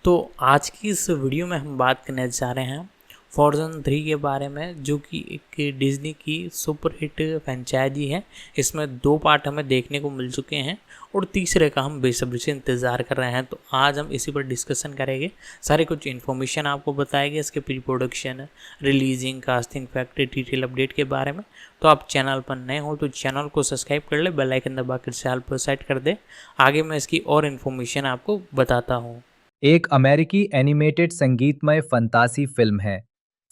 तो आज की इस वीडियो में हम बात करने जा रहे हैं फ्रोज़न 3 के बारे में, जो कि एक डिज्नी की सुपर हिट फ्रेंचाइजी है। इसमें 2 पार्ट हमें देखने को मिल चुके हैं और तीसरे का हम बेसब्री से इंतज़ार कर रहे हैं। तो आज हम इसी पर डिस्कशन करेंगे, सारे कुछ इन्फॉर्मेशन आपको बताएंगे इसके pre production, releasing, casting fact, detail update के बारे में। तो आप चैनल पर नए हो तो चैनल को सब्सक्राइब कर ले, बेल आइकन दबा कर साल पर सेट कर दे। आगे मैं इसकी और इन्फॉर्मेशन आपको बताता हूँ। एक अमेरिकी एनिमेटेड संगीतमय फंतासी फिल्म है।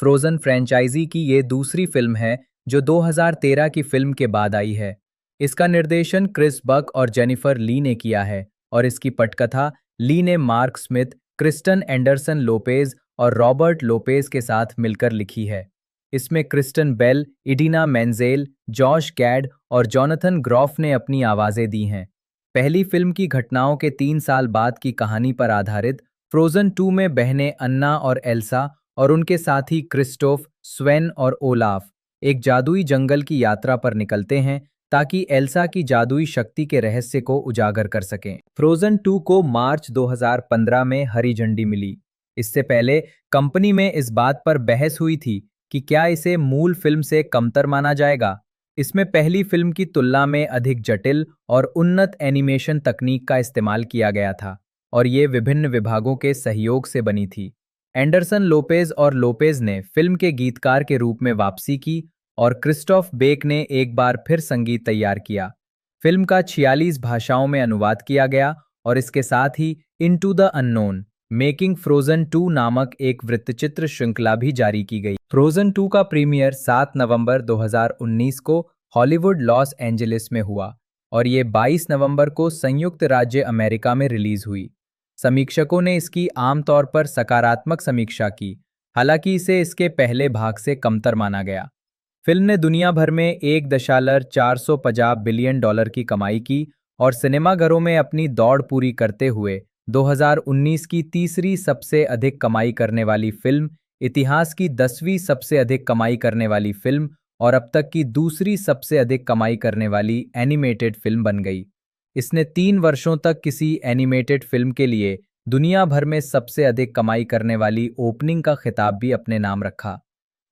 फ्रोजन फ्रेंचाइजी की ये दूसरी फिल्म है जो 2013 की फिल्म के बाद आई है। इसका निर्देशन क्रिस बक और जेनिफर ली ने किया है और इसकी पटकथा ली ने Mark Smith, Kristen Anderson Lopez और रॉबर्ट लोपेज के साथ मिलकर लिखी है। इसमें Kristen Bell, Idina Menzel, Josh Gad और जॉनथन ग्रॉफ ने अपनी आवाजें दी हैं। पहली फिल्म की घटनाओं के 3 साल बाद की कहानी पर आधारित फ्रोजन 2 में बहनें अन्ना और एल्सा और उनके साथी क्रिस्टोफ, स्वेन और ओलाफ एक जादुई जंगल की यात्रा पर निकलते हैं ताकि एल्सा की जादुई शक्ति के रहस्य को उजागर कर सकें। फ्रोजन 2 को मार्च 2015 में हरी झंडी मिली। इससे पहले कंपनी में इस बात पर बहस हुई थी कि क्या इसे मूल फिल्म से कमतर माना जाएगा। इसमें पहली फिल्म की तुलना में अधिक जटिल और उन्नत एनिमेशन तकनीक का इस्तेमाल किया गया था और ये विभिन्न विभागों के सहयोग से बनी थी। एंडरसन लोपेज और लोपेज ने फिल्म के गीतकार के रूप में वापसी की और क्रिस्टोफ बेक ने एक बार फिर संगीत तैयार किया। फिल्म का 46 भाषाओं में अनुवाद किया गया और इसके साथ ही into the unknown making Frozen 2 नामक एक वृत्तचित्र श्रृंखला भी जारी की गई। फ्रोजन 2 का प्रीमियर 7 नवंबर 2019 को हॉलीवुड लॉस एंजलिस में हुआ और ये 22 नवंबर को संयुक्त राज्य अमेरिका में रिलीज हुई। समीक्षकों ने इसकी आमतौर पर सकारात्मक समीक्षा की, हालांकि इसे इसके पहले भाग से कमतर माना गया। फिल्म ने दुनिया भर में 1.450 बिलियन डॉलर की कमाई की और सिनेमाघरों में अपनी दौड़ पूरी करते हुए 2019 की तीसरी सबसे अधिक कमाई करने वाली फिल्म, इतिहास की 10वीं सबसे अधिक कमाई करने वाली फिल्म और अब तक की दूसरी सबसे अधिक कमाई करने वाली एनिमेटेड फिल्म बन गई। इसने 3 वर्षों तक किसी एनिमेटेड फिल्म के लिए दुनिया भर में सबसे अधिक कमाई करने वाली ओपनिंग का खिताब भी अपने नाम रखा।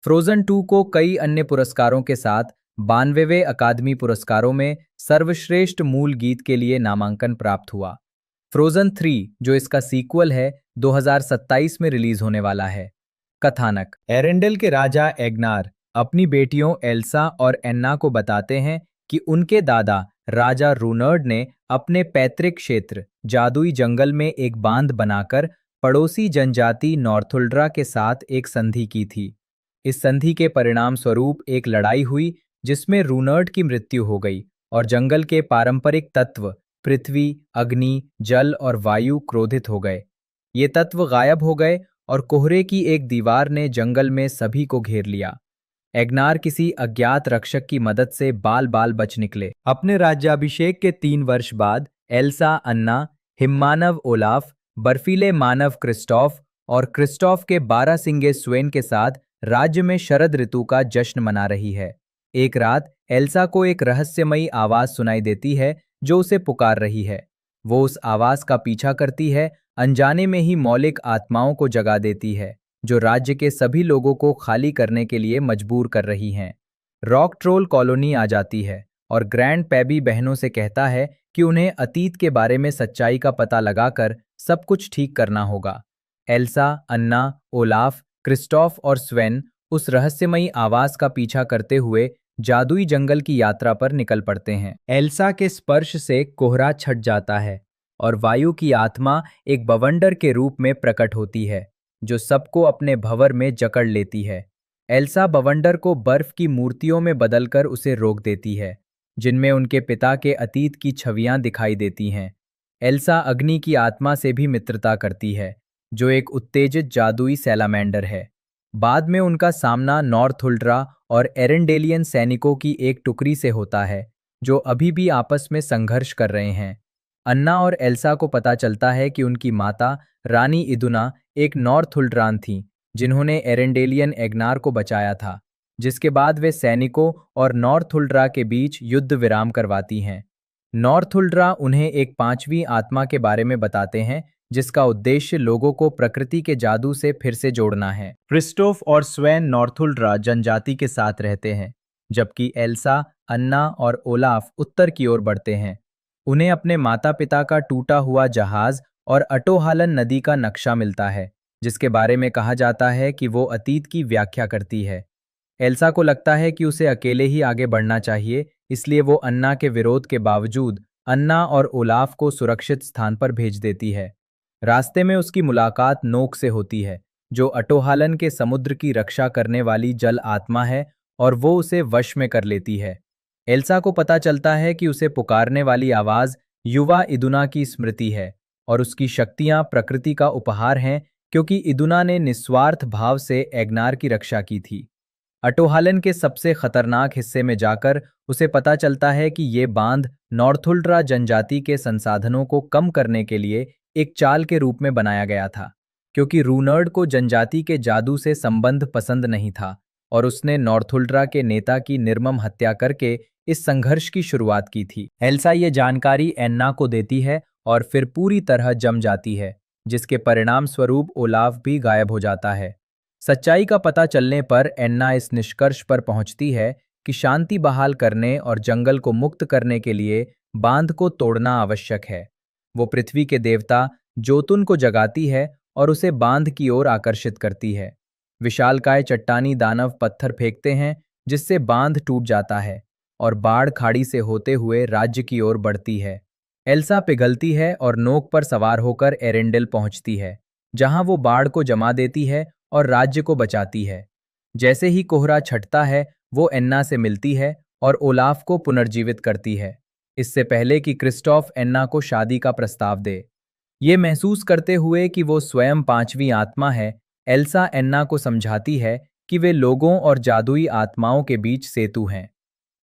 फ्रोजन 2 को कई अन्य पुरस्कारों के साथ 92वें अकादमी पुरस्कारों में सर्वश्रेष्ठ मूल गीत के लिए नामांकन प्राप्त हुआ। फ्रोजन 3, जो इसका सीक्वल है, 2027 में रिलीज होने वाला है। कथानक: एरेंडल के राजा एग्नार अपनी बेटियों एल्सा और एन्ना को बताते हैं कि उनके दादा राजा रूनर्ड ने अपने पैतृक क्षेत्र जादुई जंगल में एक बांध बनाकर पड़ोसी जनजाति नॉर्थुल्ड्रा के साथ एक संधि की थी। इस संधि के परिणाम स्वरूप एक लड़ाई हुई जिसमें रूनर्ड की मृत्यु हो गई और जंगल के पारंपरिक तत्व पृथ्वी, अग्नि, जल और वायु क्रोधित हो गए। ये तत्व गायब हो गए और कोहरे की एक दीवार ने जंगल में सभी को घेर लिया। एग्नार किसी अज्ञात रक्षक की मदद से बाल बाल बच निकले। अपने राज्याभिषेक के 3 वर्ष बाद एल्सा अन्ना, हिममानव ओलाफ, बर्फीले मानव क्रिस्टोफ और क्रिस्टोफ के 12 सिंगे स्वेन के साथ राज्य में शरद ऋतु का जश्न मना रही है। एक रात एल्सा को एक रहस्यमयी आवाज सुनाई देती है जो उसे पुकार रही है। वो उस आवाज का पीछा करती है, अनजाने में ही मौलिक आत्माओं को जगा देती है जो राज्य के सभी लोगों को खाली करने के लिए मजबूर कर रही हैं। रॉक ट्रोल कॉलोनी आ जाती है और ग्रैंड पैबी बहनों से कहता है कि उन्हें अतीत के बारे में सच्चाई का पता लगाकर सब कुछ ठीक करना होगा। एल्सा, अन्ना, ओलाफ, क्रिस्टोफ और स्वेन उस रहस्यमयी आवाज का पीछा करते हुए जादुई जंगल की यात्रा पर निकल पड़ते हैं। एल्सा के स्पर्श से कोहरा छट जाता है और वायु की आत्मा एक बवंडर के रूप में प्रकट होती है जो सबको अपने भंवर में जकड़ लेती है। एल्सा बवंडर को बर्फ की मूर्तियों में बदलकर उसे रोक देती है, जिनमें उनके पिता के अतीत की छवियां दिखाई देती हैं। एल्सा अग्नि की आत्मा से भी मित्रता करती है, जो एक उत्तेजित जादुई सैलामेंडर है। बाद में उनका सामना नॉर्थुल्ड्रा और एरेंडेलियन सैनिकों की एक टुकड़ी से होता है, जो अभी भी आपस में संघर्ष कर रहे हैं। अन्ना और एल्सा को पता चलता है कि उनकी माता रानी इदुना एक नॉर्थुल्ड्रान थीं, जिन्होंने एरेंडेलियन एग्नार को बचाया था, जिसके बाद वे सैनिकों और नॉर्थुल्ड्रा के बीच युद्ध विराम करवाती हैं। नॉर्थुल्ड्रा उन्हें एक 5वीं आत्मा के बारे में बताते हैं जिसका उद्देश्य लोगों को प्रकृति के जादू से फिर से जोड़ना है। क्रिस्टोफ और स्वेन नॉर्थुल्ड्रा जनजाति के साथ रहते हैं, जबकि एल्सा, अन्ना और ओलाफ उत्तर की ओर बढ़ते हैं। उन्हें अपने माता पिता का टूटा हुआ जहाज और अटोहालन नदी का नक्शा मिलता है, जिसके बारे में कहा जाता है कि वो अतीत की व्याख्या करती है। एल्सा को लगता है कि उसे अकेले ही आगे बढ़ना चाहिए, इसलिए वो अन्ना के विरोध के बावजूद अन्ना और ओलाफ को सुरक्षित स्थान पर भेज देती है। रास्ते में उसकी मुलाकात नोक से होती है, जो अटोहालन के समुद्र की रक्षा करने वाली जल आत्मा है, और वो उसे वश में कर लेती है। एल्सा को पता चलता है कि उसे पुकारने वाली आवाज युवा इदुना की स्मृति है और उसकी शक्तियां प्रकृति का उपहार हैं, क्योंकि इदुना ने निस्वार्थ भाव से एग्नार की रक्षा की थी। अटोहालन के सबसे खतरनाक हिस्से में जाकर उसे पता चलता है कि ये बांध नॉर्थुल्ड्रा जनजाति के संसाधनों को कम करने के लिए एक चाल के रूप में बनाया गया था, क्योंकि रूनर्ड को जनजाति के जादू से संबंध पसंद नहीं था और उसने नॉर्थुल्ड्रा के नेता की निर्मम हत्या करके इस संघर्ष की शुरुआत की थी। एल्सा ये जानकारी एन्ना को देती है और फिर पूरी तरह जम जाती है, जिसके परिणाम स्वरूप ओलाफ भी गायब हो जाता है। सच्चाई का पता चलने पर एन्ना इस निष्कर्ष पर पहुंचती है कि शांति बहाल करने और जंगल को मुक्त करने के लिए बांध को तोड़ना आवश्यक है। वो पृथ्वी के देवता जोतुन को जगाती है और उसे बांध की ओर आकर्षित करती है। विशालकाय चट्टानी दानव पत्थर फेंकते हैं, जिससे बांध टूट जाता है और बाढ़ खाड़ी से होते हुए राज्य की ओर बढ़ती है। एल्सा पिघलती है और नोक पर सवार होकर एरेंडेल पहुंचती है, जहां वो बाढ़ को जमा देती है और राज्य को बचाती है। जैसे ही कोहरा छटता है, वो एन्ना से मिलती है और ओलाफ को पुनर्जीवित करती है, इससे पहले कि क्रिस्टोफ एन्ना को शादी का प्रस्ताव दे। ये महसूस करते हुए कि वो स्वयं पांचवी आत्मा है, एल्सा एन्ना को समझाती है कि वे लोगों और जादुई आत्माओं के बीच सेतु हैं।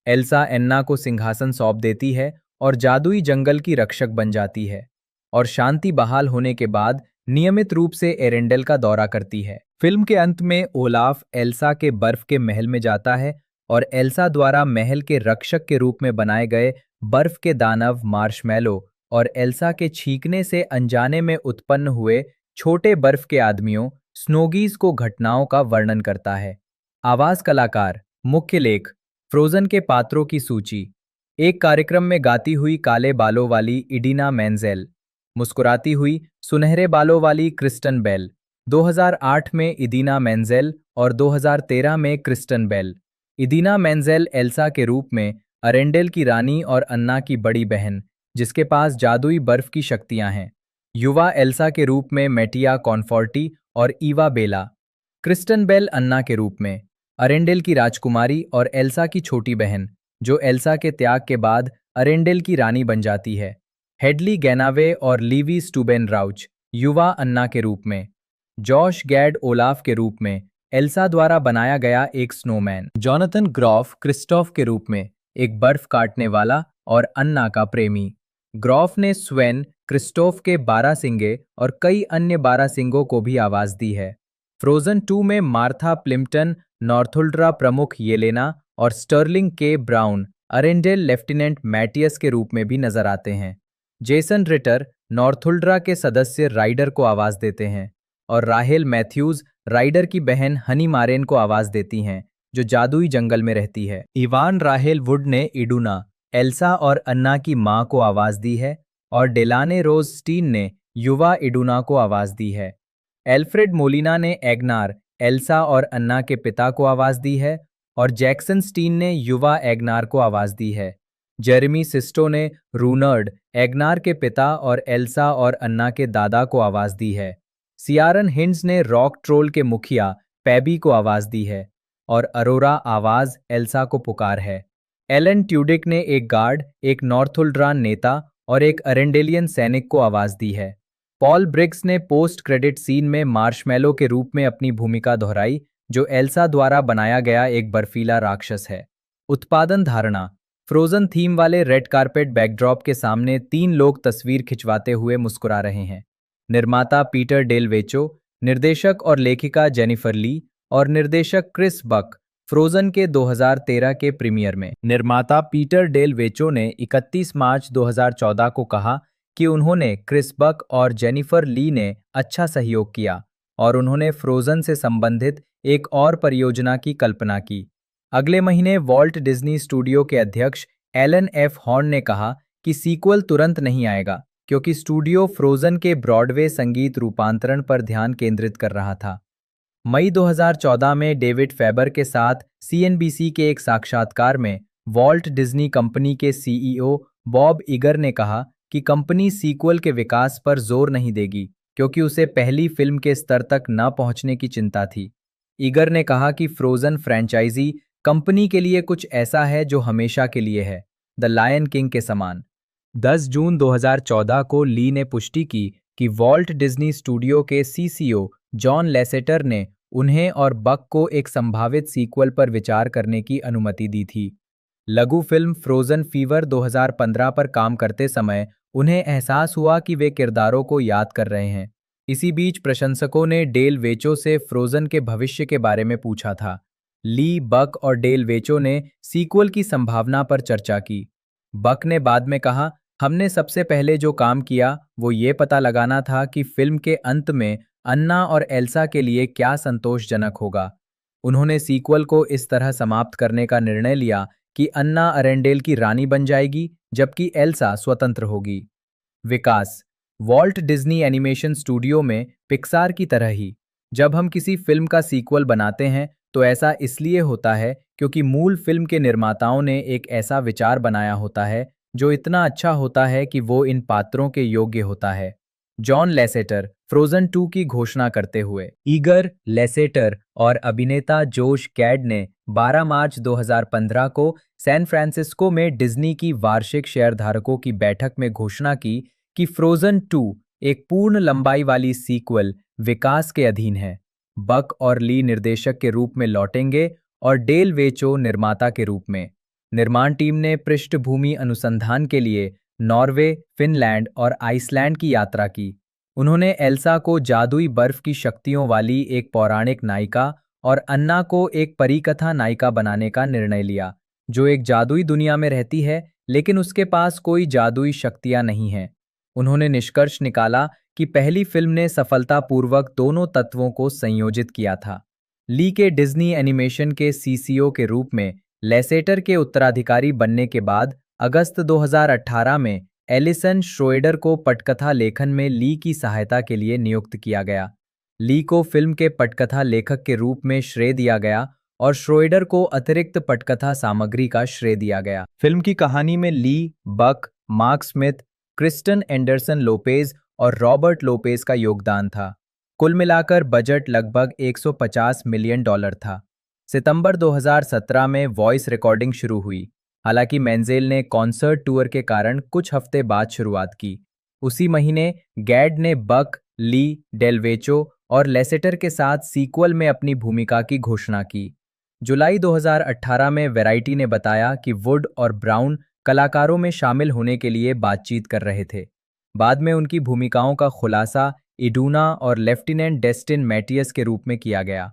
एल्सा एन्ना को सिंहासन सौंप देती है और जादुई जंगल की रक्षक बन जाती है, और शांति बहाल होने के बाद नियमित रूप से एरेंडेल का दौरा करती है। फिल्म के अंत में ओलाफ एल्सा के बर्फ के महल में जाता है और एल्सा द्वारा महल के रक्षक के रूप में बनाए गए बर्फ के दानव मार्शमैलो और एल्सा के छींकने से अनजाने में उत्पन्न हुए छोटे बर्फ के आदमियों स्नोगीज को घटनाओं का वर्णन करता है। आवाज कलाकार। मुख्य लेख फ्रोजन के पात्रों की सूची। एक कार्यक्रम में गाती हुई काले बालों वाली इडीना मेंजेल, मुस्कुराती हुई सुनहरे बालों वाली क्रिस्टन बेल। 2008 में इदीना मेंजेल और 2013 में क्रिस्टन बेल। इदीना मेंजेल एल्सा के रूप में अरेंडेल की रानी और अन्ना की बड़ी बहन, जिसके पास जादुई बर्फ की शक्तियां हैं। युवा एल्सा के रूप में मेटिया कॉनफोर्टी और ईवा बेला। क्रिस्टन बेल अन्ना के रूप में अरेंडेल की राजकुमारी और एल्सा की छोटी बहन, जो एल्सा के त्याग के बाद अरेंडेल की रानी बन जाती है। हेडली गैनावे और लीवी स्टूबेन राउच युवा अन्ना के रूप में। जॉश गैड ओलाफ के रूप में एल्सा द्वारा बनाया गया एक स्नोमैन। जॉनथन ग्रॉफ क्रिस्टोफ के रूप में एक बर्फ काटने वाला और अन्ना का प्रेमी। ग्रॉफ ने स्वेन, क्रिस्टोफ के बारहसिंगे और कई अन्य बारहसिंगों को भी आवाज दी है। फ्रोजन 2 में मार्था प्लिम्पटन, नॉर्थुल्ड्रा प्रमुख येलेना और स्टर्लिंग के ब्राउन अरेंडेल लेफ्टिनेंट मैटियस के रूप में भी नजर आते हैं। जेसन रिटर नॉर्थुल्ड्रा के सदस्य राइडर को आवाज देते हैं और राहेल मैथ्यूज राइडर की बहन हनी मारेन को आवाज देती हैं, जो जादुई जंगल में रहती है। इवान राहेल वुड ने इडुना, एल्सा और अन्ना की मां को आवाज दी है और डेलाने रोज स्टीन ने युवा इडुना को आवाज दी है। एल्फ्रेड मोलिना ने एग्नार, एल्सा और अन्ना के पिता को आवाज दी है और जैक्सन स्टीन ने युवा एग्नार को आवाज दी है। जेरेमी सिस्टो ने रूनर्ड, एग्नार के पिता और एल्सा और अन्ना के दादा को आवाज दी है। सियारन हिंड्स ने रॉक ट्रोल के मुखिया पैबी को आवाज दी है और अरोरा आवाज एल्सा को पुकार है। एलन ट्यूडिक ने एक गार्ड, एक नॉर्थुल्ड्रान नेता और एक अरेंडेलियन सैनिक को आवाज दी है। पॉल ब्रिग्स ने पोस्ट क्रेडिट सीन में मार्शमैलो के रूप में अपनी भूमिका दोहराई, जो एल्सा द्वारा बनाया गया एक बर्फीला राक्षस है। उत्पादन धारणा। फ्रोजन थीम वाले रेड कार्पेट बैकड्रॉप के सामने 3 लोग तस्वीर खिंचवाते हुए मुस्कुरा रहे हैं। निर्माता पीटर डेल वेचो, निर्देशक और लेखिका जेनिफर ली और निर्देशक क्रिस बक। फ्रोजन के 2013 के प्रीमियर में निर्माता पीटर डेल वेचो ने 31 मार्च 2014 को कहा कि उन्होंने क्रिस बक और जेनिफर ली ने अच्छा सहयोग किया और उन्होंने फ्रोजन से संबंधित एक और परियोजना की कल्पना की। अगले महीने वॉल्ट डिज्नी स्टूडियो के अध्यक्ष एलन एफ हॉर्न ने कहा कि सीक्वल तुरंत नहीं आएगा क्योंकि स्टूडियो फ्रोजन के ब्रॉडवे संगीत रूपांतरण पर ध्यान केंद्रित कर रहा था। मई 2014 में डेविड फेबर के साथ सीएनबीसी के एक साक्षात्कार में वॉल्ट डिज्नी कंपनी के सीईओ बॉब इगर ने कहा कि कंपनी सीक्वल के विकास पर जोर नहीं देगी क्योंकि उसे पहली फिल्म के स्तर तक न पहुंचने की चिंता थी। इगर ने कहा कि फ्रोजन फ्रैंचाइजी कंपनी के लिए कुछ ऐसा है जो हमेशा के लिए है, द लायन किंग के समान। 10 जून 2014 को ली ने पुष्टि की कि वॉल्ट डिज्नी स्टूडियो के सीसीओ जॉन लेसेटर ने उन्हें और बक को एक संभावित सीक्वल पर विचार करने की अनुमति दी थी। लघु फिल्म फ्रोजन फीवर 2015 पर काम करते समय उन्हें एहसास हुआ कि वे किरदारों को याद कर रहे हैं। इसी बीच प्रशंसकों ने डेल वेचो से फ्रोजन के भविष्य के बारे में पूछा था। ली, बक और डेल वेचो ने सीक्वल की संभावना पर चर्चा की। बक ने बाद में कहा, हमने सबसे पहले जो काम किया वो ये पता लगाना था कि फिल्म के अंत में अन्ना और एल्सा के लिए क्या संतोषजनक होगा। उन्होंने सीक्वल को इस तरह समाप्त करने का निर्णय लिया कि अन्ना अरेंडेल की रानी बन जाएगी जबकि एल्सा स्वतंत्र होगी। विकास वॉल्ट डिज्नी एनिमेशन स्टूडियो में पिक्सार की तरह ही जब हम किसी फिल्म का सीक्वल बनाते हैं तो ऐसा इसलिए होता है क्योंकि मूल फिल्म के निर्माताओं ने एक ऐसा विचार बनाया होता है जो इतना अच्छा होता है कि वो इन पात्रों के योग्य होता है। जॉन लेसेटर फ्रोजन 2 की घोषणा करते हुए ईगर, लेसेटर और अभिनेता जोश गैड ने 12 मार्च 2015 को सैन फ्रांसिस्को में डिज्नी की वार्षिक शेयरधारकों की बैठक में घोषणा की कि फ्रोजन 2 एक पूर्ण लंबाई वाली सीक्वल विकास के अधीन है। बक और ली निर्देशक के रूप में लौटेंगे और डेल वेचो निर्माता के रूप में। निर्माण टीम ने पृष्ठभूमि अनुसंधान के लिए नॉर्वे, फिनलैंड और आइसलैंड की यात्रा की। उन्होंने एल्सा को जादुई बर्फ की शक्तियों वाली एक पौराणिक नायिका और अन्ना को एक परिकथा नायिका बनाने का निर्णय लिया, जो एक जादुई दुनिया में रहती है लेकिन उसके पास कोई जादुई शक्तियां नहीं हैं। उन्होंने निष्कर्ष निकाला कि पहली फिल्म ने सफलतापूर्वक दोनों तत्वों को संयोजित किया था। ली के डिज्नी एनिमेशन के सीसीओ के रूप में लेसेटर के उत्तराधिकारी बनने के बाद अगस्त 2018 में एलिसन श्रोएडर को पटकथा लेखन में ली की सहायता के लिए नियुक्त किया गया। ली को फिल्म के पटकथा लेखक के रूप में श्रेय दिया गया और श्रोएडर को अतिरिक्त पटकथा सामग्री का श्रेय दिया गया। फिल्म की कहानी में Lee, Buck, Mark Smith, Kristen Anderson Lopez और रॉबर्ट लोपेज का योगदान था। कुल मिलाकर बजट लगभग $150 मिलियन था। सितंबर 2017 में वॉइस रिकॉर्डिंग शुरू हुई। हालांकि मेंजेल ने कॉन्सर्ट टूर के कारण कुछ हफ्ते बाद शुरुआत की। उसी महीने गैड ने बक, ली, डेलवेचो और लेसेटर के साथ सीक्वल में अपनी भूमिका की घोषणा की। जुलाई 2018 में वैराइटी ने बताया कि वुड और ब्राउन कलाकारों में शामिल होने के लिए बातचीत कर रहे थे। बाद में उनकी भूमिकाओं का खुलासा इडूना और लेफ्टिनेंट डेस्टिन मैटियस के रूप में किया गया।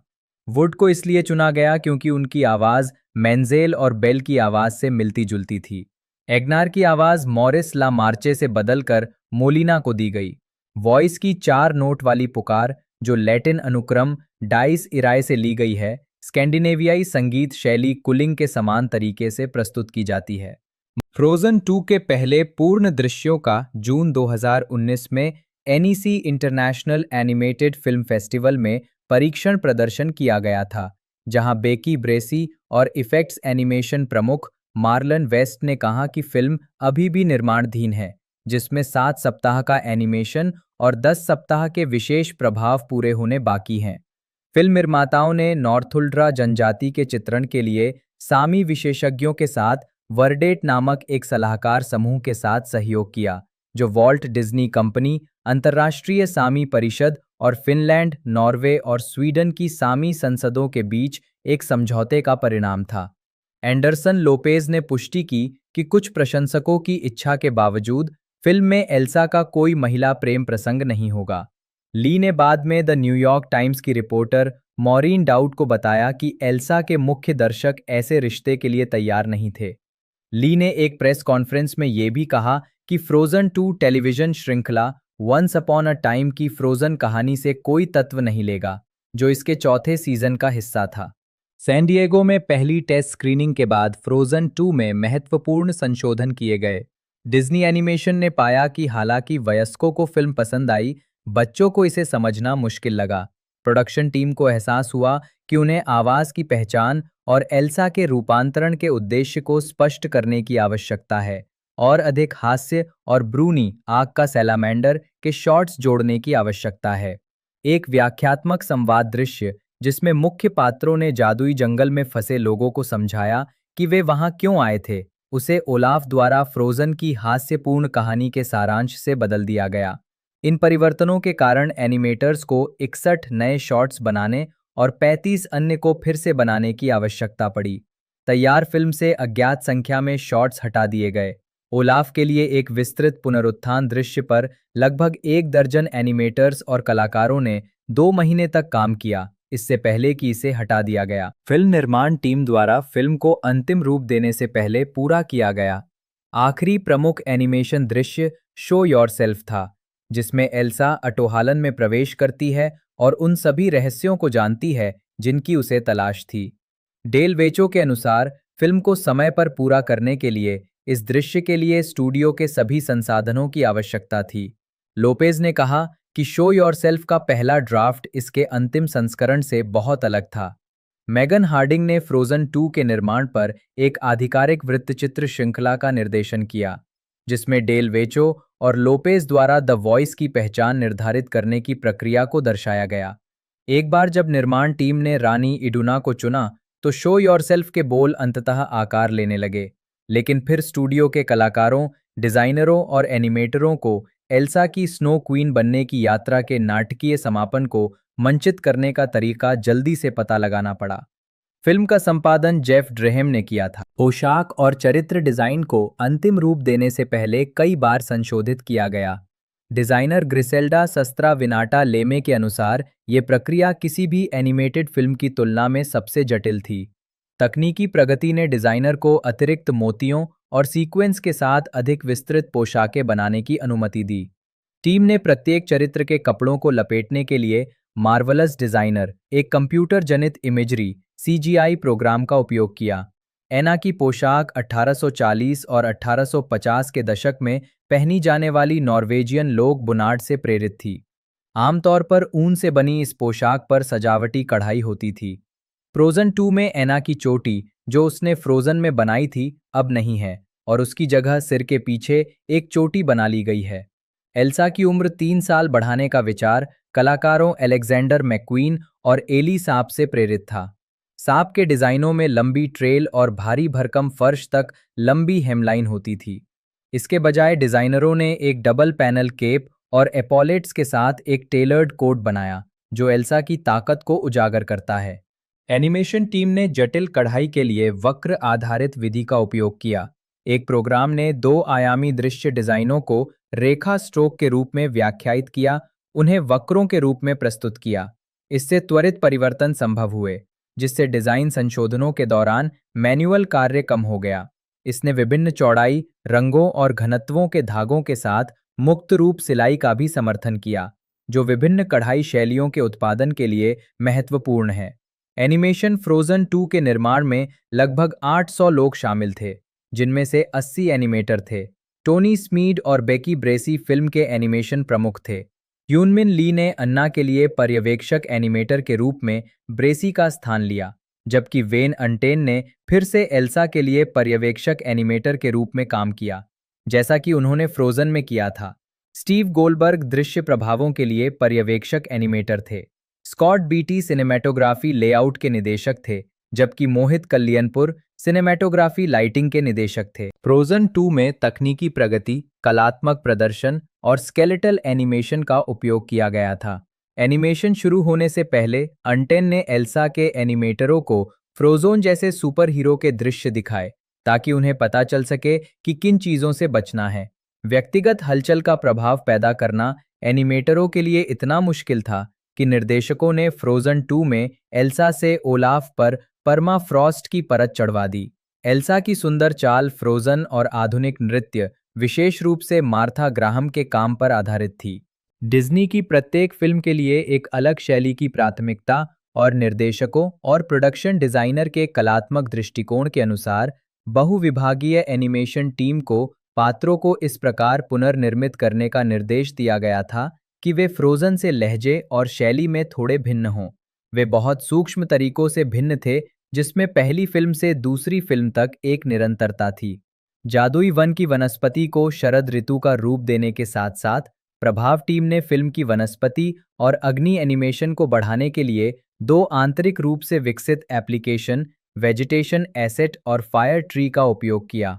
वुड को इसलिए चुना गया क्योंकि उनकी आवाज़ मेंजेल और बेल की आवाज़ से मिलती जुलती थी। एग्नार की आवाज़ मॉरिस ला मार्चे से बदलकर मोलिना को दी गई। वॉइस की 4 नोट वाली पुकार, जो लैटिन अनुक्रम डाइस इराए से ली गई है, स्कैंडिनेवियाई संगीत शैली कुलिंग के समान तरीके से प्रस्तुत की जाती है। फ्रोजन 2 के पहले पूर्ण दृश्यों का जून 2019 में NEC international animated film festival में परीक्षण प्रदर्शन किया गया था, जहां बेकी ब्रेसी और इफेक्ट्स एनिमेशन प्रमुख मार्लन वेस्ट ने कहा कि फिल्म अभी भी निर्माणाधीन है, जिसमें 7 सप्ताह का एनिमेशन और 10 सप्ताह के विशेष प्रभाव पूरे होने बाकी हैं। फिल्म निर्माताओं ने नॉर्थुल्ड्रा जनजाति के चित्रण के लिए सामी विशेषज्ञों के साथ वर्डेट नामक एक सलाहकार समूह के साथ सहयोग किया, जो वॉल्ट डिज्नी कंपनी, अंतर्राष्ट्रीय सामी परिषद और फिनलैंड, नॉर्वे और स्वीडन की सामी संसदों के बीच एक समझौते का परिणाम था। एंडरसन लोपेज ने पुष्टि की कि कुछ प्रशंसकों की इच्छा के बावजूद फिल्म में एल्सा का कोई महिला प्रेम प्रसंग नहीं होगा। ली ने बाद में द न्यूयॉर्क टाइम्स की रिपोर्टर मॉरीन डाउट को बताया कि एल्सा के मुख्य दर्शक ऐसे रिश्ते के लिए तैयार नहीं थे। ली ने एक प्रेस कॉन्फ्रेंस में ये भी कहा कि फ्रोजन 2 टेलीविजन श्रृंखला वंस अपॉन अ टाइम की फ्रोजन कहानी से कोई तत्व नहीं लेगा, जो इसके चौथे सीजन का हिस्सा था। सैन डिएगो में पहली टेस्ट स्क्रीनिंग के बाद फ्रोजन 2 में महत्वपूर्ण संशोधन किए गए। डिज्नी एनिमेशन ने पाया कि हालांकि वयस्कों को फिल्म पसंद आई, बच्चों को इसे समझना मुश्किल लगा। प्रोडक्शन टीम को एहसास हुआ कि उन्हें आवाज की पहचान और एल्सा के रूपांतरण के उद्देश्य को स्पष्ट करने की आवश्यकता है, और अधिक हास्य और ब्रूनी आग का सैलामेंडर के शॉट्स जोड़ने की आवश्यकता है। एक व्याख्यात्मक संवाद दृश्य जिसमें मुख्य पात्रों ने जादुई जंगल में फंसे लोगों को समझाया कि वे वहां क्यों आए थे, उसे ओलाफ द्वारा फ्रोजन की हास्यपूर्ण कहानी के सारांश से बदल दिया गया। इन परिवर्तनों के कारण एनिमेटर्स को 61 नए शॉट्स बनाने और 35 अन्य को फिर से बनाने की आवश्यकता पड़ी। तैयार फिल्म से अज्ञात संख्या में शॉट्स हटा दिए गए। ओलाफ के लिए एक विस्तृत पुनरुत्थान दृश्य पर लगभग 1 दर्जन एनिमेटर्स और कलाकारों ने 2 महीने तक काम किया, इससे पहले कि इसे हटा दिया गया। फिल्म निर्माण टीम द्वारा फिल्म को अंतिम रूप देने से पहले पूरा किया गया। आखिरी प्रमुख एनिमेशन दृश्य शो योरसेल्फ था, जिसमें एल्सा अटोहालन में प्रवेश करती है और उन सभी रहस्यों को जानती है जिनकी उसे तलाश थी। डेल वेचो के अनुसार फिल्म को समय पर पूरा करने के लिए इस दृश्य के लिए स्टूडियो के सभी संसाधनों की आवश्यकता थी। लोपेज ने कहा कि शो योरसेल्फ का पहला ड्राफ्ट इसके अंतिम संस्करण से बहुत अलग था। मेगन हार्डिंग ने फ्रोजन 2 के निर्माण पर एक आधिकारिक वृत्तचित्र श्रृंखला का निर्देशन किया, जिसमें डेल वेचो और लोपेज द्वारा द वॉइस की पहचान निर्धारित करने की प्रक्रिया को दर्शाया गया। एक बार जब निर्माण टीम ने रानी इडुना को चुना, तो शो योरसेल्फ के बोल अंततः आकार लेने लगे, लेकिन फिर स्टूडियो के कलाकारों, डिजाइनरों और एनिमेटरों को एल्सा की स्नो क्वीन बनने की यात्रा के नाटकीय समापन को मंचित करने का तरीका जल्दी से पता लगाना पड़ा। फिल्म का संपादन जेफ ड्रेहेम ने किया था। पोशाक और चरित्र डिजाइन को अंतिम रूप देने से पहले कई बार संशोधित किया गया। डिजाइनर ग्रिसेल्डा सस्त्रा विनाटा लेमे के अनुसार ये प्रक्रिया किसी भी एनिमेटेड फिल्म की तुलना में सबसे जटिल थी। तकनीकी प्रगति ने डिजाइनर को अतिरिक्त मोतियों और सीक्वेंस के साथ अधिक विस्तृत पोशाकें बनाने की अनुमति दी। टीम ने प्रत्येक चरित्र के कपड़ों को लपेटने के लिए मार्वलस डिजाइनर, एक कंप्यूटर जनित इमेजरी (CGI) प्रोग्राम का उपयोग किया। एना की पोशाक 1840 और 1850 के दशक में पहनी जाने वाली नॉर्वेजियन लोक बुनाड से प्रेरित थी। आमतौर पर ऊन से बनी इस पोशाक पर सजावटी कढ़ाई होती थी। फ्रोजन 2 में एना की चोटी, जो उसने फ्रोजन में बनाई थी, अब नहीं है और उसकी जगह सिर के पीछे एक चोटी बना ली गई है। एल्सा की उम्र 3 साल बढ़ाने का विचार कलाकारों एलेक्जेंडर मैक्वीन और एली साप से प्रेरित था। साप के डिजाइनों में लंबी ट्रेल और भारी भरकम फर्श तक लंबी हेमलाइन होती थी। इसके बजाय डिजाइनरों ने एक डबल पैनल केप और एपॉलेट्स के साथ एक टेलर्ड कोट बनाया, जो एल्सा की ताकत को उजागर करता है। एनिमेशन टीम ने जटिल कढ़ाई के लिए वक्र आधारित विधि का उपयोग किया। एक प्रोग्राम ने 2 आयामी दृश्य डिजाइनों को रेखा स्ट्रोक के रूप में व्याख्यायित किया, उन्हें वक्रों के रूप में प्रस्तुत किया। इससे त्वरित परिवर्तन संभव हुए, जिससे डिजाइन संशोधनों के दौरान मैन्युअल कार्य कम हो गया। इसने विभिन्न चौड़ाई, रंगों और घनत्वों के धागों के साथ मुक्त रूप सिलाई का भी समर्थन किया, जो विभिन्न कढ़ाई शैलियों के उत्पादन के लिए महत्वपूर्ण है। एनिमेशन फ्रोजन 2 के निर्माण में लगभग 800 लोग शामिल थे, जिनमें से 80 एनिमेटर थे। टोनी स्मीड और बेकी ब्रेसी फिल्म के एनिमेशन प्रमुख थे। यूनमिन ली ने अन्ना के लिए पर्यवेक्षक एनिमेटर के रूप में ब्रेसी का स्थान लिया, जबकि वेन अंटेन ने फिर से एल्सा के लिए पर्यवेक्षक एनिमेटर के रूप में काम किया, जैसा कि उन्होंने फ्रोजन में किया था। स्टीव गोल्डबर्ग दृश्य प्रभावों के लिए पर्यवेक्षक एनिमेटर थे। स्कॉट बीटी सिनेमैटोग्राफी लेआउट के निदेशक थे, जबकि मोहित कल्याणपुर सिनेमैटोग्राफी लाइटिंग के निदेशक थे। फ्रोजन 2 में तकनीकी प्रगति, कलात्मक प्रदर्शन और स्केलेटल एनिमेशन का उपयोग किया गया था। एनिमेशन शुरू होने से पहले अंटेन ने एल्सा के एनिमेटरों को फ्रोजोन जैसे सुपर हीरो के दृश्य दिखाए, ताकि उन्हें पता चल सके कि किन चीजों से बचना है। व्यक्तिगत हलचल का प्रभाव पैदा करना एनिमेटरों के लिए इतना मुश्किल था कि निर्देशकों ने फ्रोजन 2 में एल्सा से ओलाफ पर परमाफ्रॉस्ट की परत चढ़वा दी। एल्सा की सुंदर चाल, फ्रोजन और आधुनिक नृत्य विशेष रूप से मार्था ग्राहम के काम पर आधारित थी। डिज्नी की प्रत्येक फिल्म के लिए एक अलग शैली की प्राथमिकता और निर्देशकों और प्रोडक्शन डिजाइनर के कलात्मक दृष्टिकोण के अनुसार बहुविभागीय एनिमेशन टीम को पात्रों को इस प्रकार पुनर्निर्मित करने का निर्देश दिया गया था कि वे फ्रोजन से लहजे और शैली में थोड़े भिन्न हों। वे बहुत सूक्ष्म तरीकों से भिन्न थे, जिसमें पहली फिल्म से दूसरी फिल्म तक एक निरंतरता थी। जादुई वन की वनस्पति को शरद ऋतु का रूप देने के साथ साथ प्रभाव टीम ने फिल्म की वनस्पति और अग्नि एनिमेशन को बढ़ाने के लिए दो आंतरिक रूप से विकसित एप्लीकेशन, वेजिटेशन एसेट और फायर ट्री का उपयोग किया।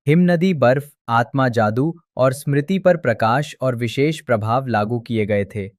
हिमनदी, बर्फ, आत्मा जादू और स्मृति पर प्रकाश और विशेष प्रभाव लागू किए गए थे।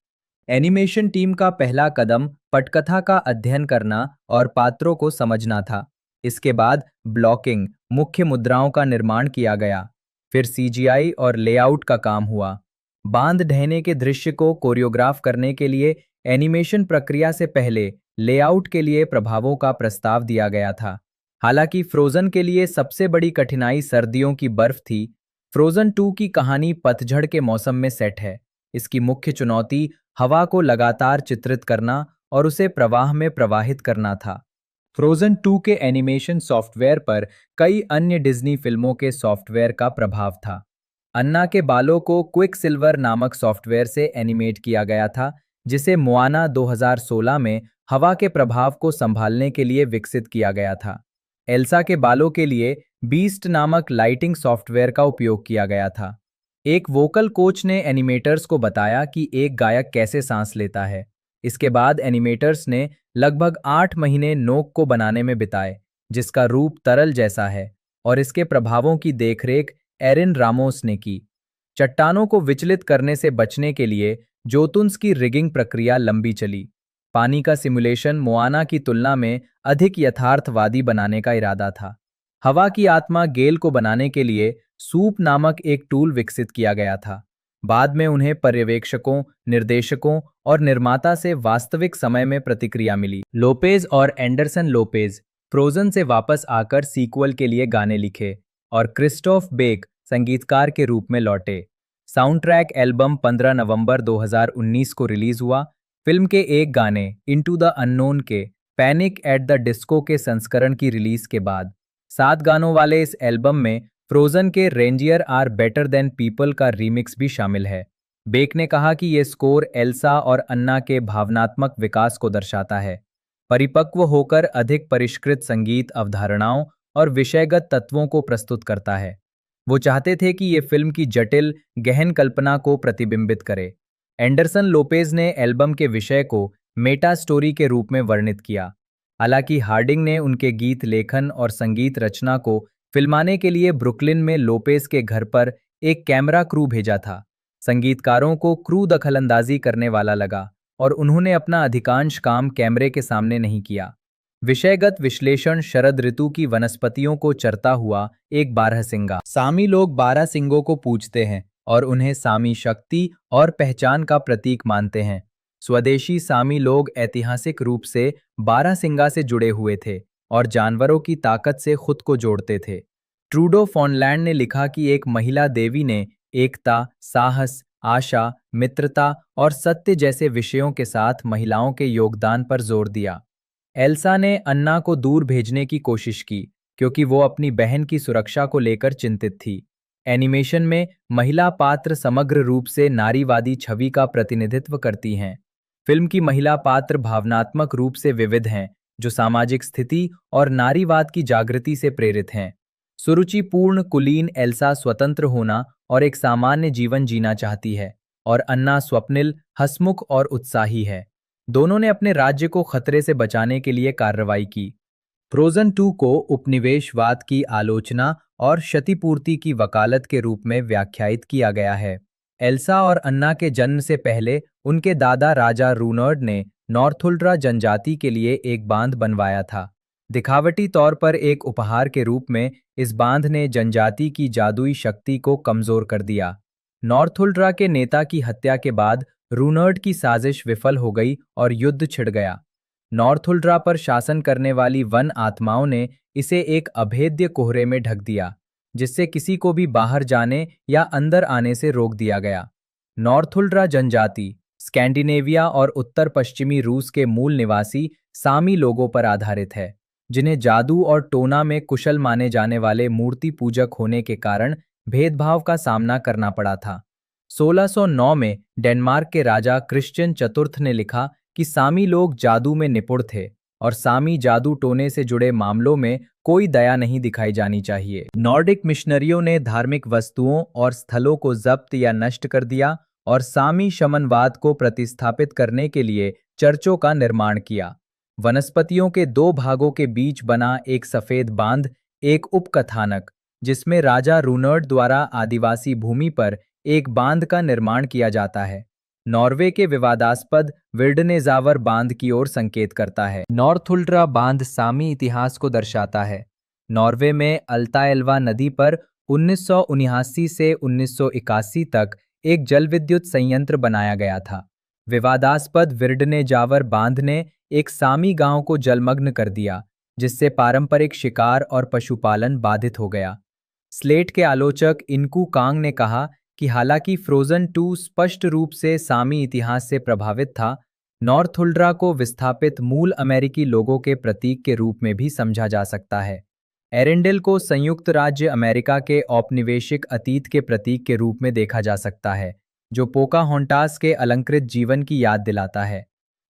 एनिमेशन टीम का पहला कदम पटकथा का अध्ययन करना और पात्रों को समझना था। इसके बाद ब्लॉकिंग, मुख्य मुद्राओं का निर्माण किया गया। फिर सीजीआई और लेआउट का काम हुआ। बांध ढहने के दृश्य को कोरियोग्राफ करने के लिए एनिमेशन प्रक्रिया से पहले लेआउट के लिए प्रभावों का प्रस्ताव दिया गया था। हालांकि फ्रोजन के लिए सबसे बड़ी कठिनाई सर्दियों की बर्फ थी। फ्रोजन 2 की कहानी पतझड़ के मौसम में सेट है। इसकी मुख्य चुनौती हवा को लगातार चित्रित करना और उसे प्रवाह में प्रवाहित करना था। फ्रोजन 2 के एनिमेशन सॉफ्टवेयर पर कई अन्य डिज्नी फिल्मों के सॉफ्टवेयर का प्रभाव था। अन्ना के बालों को क्विक सिल्वर नामक सॉफ्टवेयर से एनिमेट किया गया था, जिसे मोआना 2016 में हवा के प्रभाव को संभालने के लिए विकसित किया गया था। एल्सा के बालों के लिए बीस्ट नामक लाइटिंग सॉफ्टवेयर का उपयोग किया गया था। एक वोकल कोच ने एनिमेटर्स को बताया कि एक गायक कैसे सांस लेता है। इसके बाद एनिमेटर्स ने लगभग 8 महीने नोक को बनाने में बिताए, जिसका रूप तरल जैसा है, और इसके प्रभावों की देखरेख एरिन रामोस ने की। चट्टानों को विचलित करने से बचने के लिए जोतुन्स की रिगिंग प्रक्रिया लंबी चली। पानी का सिमुलेशन मोआना की तुलना में अधिक यथार्थवादी बनाने का इरादा था। हवा की आत्मा गेल को बनाने के लिए सूप नामक एक टूल विकसित किया गया था। बाद में उन्हें पर्यवेक्षकों, निर्देशकों और निर्माता से वास्तविक समय में प्रतिक्रिया मिली। लोपेज और एंडरसन लोपेज फ्रोजन से वापस आकर सीक्वल के लिए गाने लिखे और क्रिस्टोफ बेक संगीतकार के रूप में लौटे। साउंड ट्रैक एल्बम 15 नवंबर 2019 को रिलीज हुआ। फिल्म के एक गाने इनटू द अननोन के पैनिक एट द डिस्को के संस्करण की रिलीज के बाद 7 गानों वाले इस एल्बम में फ्रोजन के रेंजियर आर बेटर देन पीपल का रीमिक्स भी शामिल है। बेक ने कहा कि ये स्कोर एल्सा और अन्ना के भावनात्मक विकास को दर्शाता है, परिपक्व होकर अधिक परिष्कृत संगीत अवधारणाओं और विषयगत तत्वों को प्रस्तुत करता है। वो चाहते थे कि ये फिल्म की जटिल, गहन कल्पना को प्रतिबिंबित करे। एंडरसन लोपेज ने एल्बम के विषय को मेटा स्टोरी के रूप में वर्णित किया। हालांकि हार्डिंग ने उनके गीत लेखन और संगीत रचना को फिल्माने के लिए ब्रुकलिन में लोपेज के घर पर एक कैमरा क्रू भेजा था। संगीतकारों को क्रू दखलंदाजी करने वाला लगा और उन्होंने अपना अधिकांश काम कैमरे के सामने नहीं किया। विषयगत विश्लेषण शरद ऋतु की वनस्पतियों को चरता हुआ एक बारहसिंगा। सामी लोग बारहसिंगों को पूजते हैं और उन्हें सामी शक्ति और पहचान का प्रतीक मानते हैं। स्वदेशी सामी लोग ऐतिहासिक रूप से बारहसिंगा से जुड़े हुए थे और जानवरों की ताकत से खुद को जोड़ते थे। ट्रूडो फॉनलैंड ने लिखा कि एक महिला देवी ने एकता, साहस, आशा, मित्रता और सत्य जैसे विषयों के साथ महिलाओं के योगदान पर जोर दिया। एल्सा ने अन्ना को दूर भेजने की कोशिश की क्योंकि वो अपनी बहन की सुरक्षा को लेकर चिंतित थी। एनिमेशन में महिला पात्र समग्र रूप से नारीवादी छवि का प्रतिनिधित्व करती हैं। फिल्म की महिला पात्र भावनात्मक रूप से विविध हैं, जो सामाजिक स्थिति और नारीवाद की जागृति से प्रेरित हैं। सुरुचिपूर्ण कुलीन एल्सा स्वतंत्र होना और एक सामान्य जीवन जीना चाहती है, और अन्ना स्वप्निल, हंसमुख और उत्साही है। दोनों ने अपने राज्य को खतरे से बचाने के लिए कार्रवाई की। फ्रोजन 2 को उपनिवेशवाद की आलोचना और क्षतिपूर्ति की वकालत के रूप में व्याख्यायित किया गया है। एल्सा और अन्ना के जन्म से पहले उनके दादा राजा रूनर्ड ने नॉर्थुल्ड्रा जनजाति के लिए एक बांध बनवाया था। दिखावटी तौर पर एक उपहार के रूप में इस बांध ने जनजाति की जादुई शक्ति को कमजोर कर दिया। नॉर्थुल्ड्रा के नेता की हत्या के बाद रूनर्ड की साजिश विफल हो गई और युद्ध छिड़ गया। नॉर्थुल्ड्रा पर शासन करने वाली वन आत्माओं ने इसे एक अभेद्य कोहरे में ढक दिया। जिससे किसी को भी बाहर जाने या अंदर आने से रोक दिया गया। नॉर्थुल्ड्रा जनजाति स्कैंडिनेविया और उत्तर पश्चिमी रूस के मूल निवासी सामी लोगों पर आधारित है, जिन्हें जादू और टोना में कुशल माने जाने वाले मूर्ति पूजक होने के कारण भेदभाव का सामना करना पड़ा था। 1609 में डेनमार्क के राजा क्रिश्चियन चतुर्थ ने लिखा कि सामी लोग जादू में निपुण थे और सामी जादू टोने से जुड़े मामलों में कोई दया नहीं दिखाई जानी चाहिए। नॉर्डिक मिशनरियों ने धार्मिक वस्तुओं और स्थलों को जब्त या नष्ट कर दिया और सामी शमनवाद को प्रतिस्थापित करने के लिए चर्चों का निर्माण किया। वनस्पतियों के दो भागों के बीच बना एक सफेद बांध एक उपकथानक, जिसमें राजा रूनर्ड द्वारा आदिवासी भूमि पर एक बांध का निर्माण किया जाता है, नॉर्वे के विवादास्पद विर्डनेजावर बांध की ओर संकेत करता है। नॉर्थुल्ड्रा बांध सामी इतिहास को दर्शाता है। नॉर्वे में अल्ताएल्वा नदी पर 1979 से 1981 तक एक जलविद्युत संयंत्र बनाया गया था। विवादास्पद विर्डनेजावर बांध ने एक सामी गांव को जलमग्न कर दिया, जिससे पारंपरिक शिकार और पशुपालन बाधित हो गया। स्लेट के आलोचक इनकू कांग ने कहा कि हालांकि फ्रोजन 2 स्पष्ट रूप से सामी इतिहास से प्रभावित था, नॉर्थुल्ड्रा को विस्थापित मूल अमेरिकी लोगों के प्रतीक के रूप में भी समझा जा सकता है। एरेंडेल को संयुक्त राज्य अमेरिका के औपनिवेशिक अतीत के प्रतीक के रूप में देखा जा सकता है, जो पोकाहोंटास के अलंकृत जीवन की याद दिलाता है।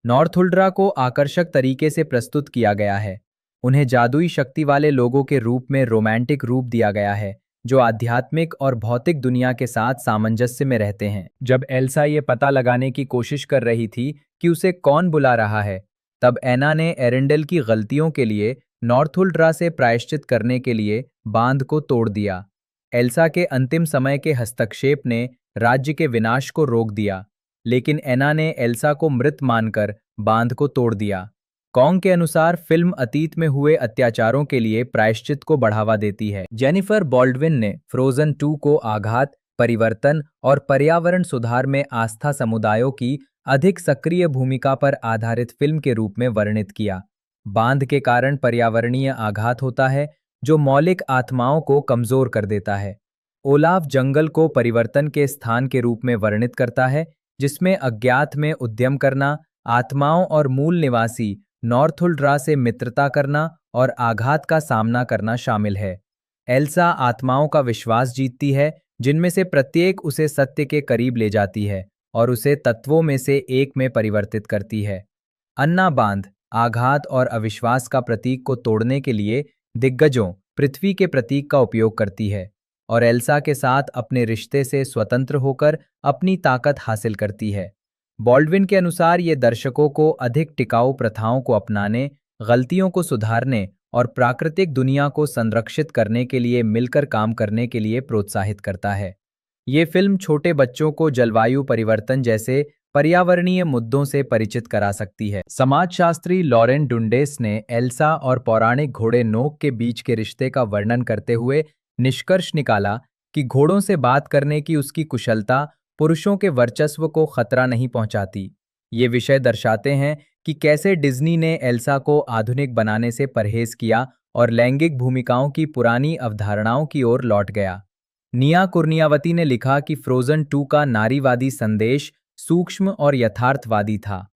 नॉर्थुल्ड्रा को आकर्षक तरीके से प्रस्तुत किया गया है। उन्हें जादुई शक्ति वाले लोगों के रूप में रोमांटिक रूप दिया गया है, जो आध्यात्मिक और भौतिक दुनिया के साथ सामंजस्य में रहते हैं। जब एल्सा ये पता लगाने की कोशिश कर रही थी कि उसे कौन बुला रहा है, तब एना ने एरेंडेल की गलतियों के लिए नॉर्थुल्ड्रा से प्रायश्चित करने के लिए बांध को तोड़ दिया। एल्सा के अंतिम समय के हस्तक्षेप ने राज्य के विनाश को रोक दिया, लेकिन एना ने एल्सा को मृत मानकर बांध को तोड़ दिया। कॉन्ग के अनुसार फिल्म अतीत में हुए अत्याचारों के लिए प्रायश्चित को बढ़ावा देती है। जेनिफर बॉल्डविन ने फ्रोजन 2 को आघात, परिवर्तन और पर्यावरण सुधार में आस्था समुदायों की अधिक सक्रिय भूमिका पर आधारित फिल्म के रूप में वर्णित किया। बांध के कारण पर्यावरणीय आघात होता है, जो मौलिक आत्माओं को कमजोर कर देता है। ओलाफ जंगल को परिवर्तन के स्थान के रूप में वर्णित करता है, जिसमें अज्ञात में उद्यम करना, आत्माओं और मूल निवासी नॉर्थुल्ड्रा से मित्रता करना और आघात का सामना करना शामिल है। एल्सा आत्माओं का विश्वास जीतती है, जिनमें से प्रत्येक उसे सत्य के करीब ले जाती है और उसे तत्वों में से एक में परिवर्तित करती है। अन्ना बांध आघात और अविश्वास का प्रतीक को तोड़ने के लिए दिग्गजों पृथ्वी के प्रतीक का उपयोग करती है और एल्सा के साथ अपने रिश्ते से स्वतंत्र होकर अपनी ताकत हासिल करती है। बॉल्डविन के अनुसार ये दर्शकों को अधिक टिकाऊ प्रथाओं को अपनाने, गलतियों को सुधारने और प्राकृतिक दुनिया को संरक्षित करने के लिए मिलकर काम करने के लिए प्रोत्साहित करता है। ये फिल्म छोटे बच्चों को जलवायु परिवर्तन जैसे पर्यावरणीय मुद्दों से परिचित करा सकती है। समाजशास्त्री लॉरेन डुंडेस ने एल्सा और पौराणिक घोड़े नोक के बीच के रिश्ते का वर्णन करते हुए निष्कर्ष निकाला कि घोड़ों से बात करने की उसकी कुशलता पुरुषों के वर्चस्व को खतरा नहीं पहुंचाती। ये विषय दर्शाते हैं कि कैसे डिज्नी ने एल्सा को आधुनिक बनाने से परहेज किया और लैंगिक भूमिकाओं की पुरानी अवधारणाओं की ओर लौट गया। निया कुर्नियावती ने लिखा कि फ्रोजन 2 का नारीवादी संदेश सूक्ष्म और यथार्थवादी था।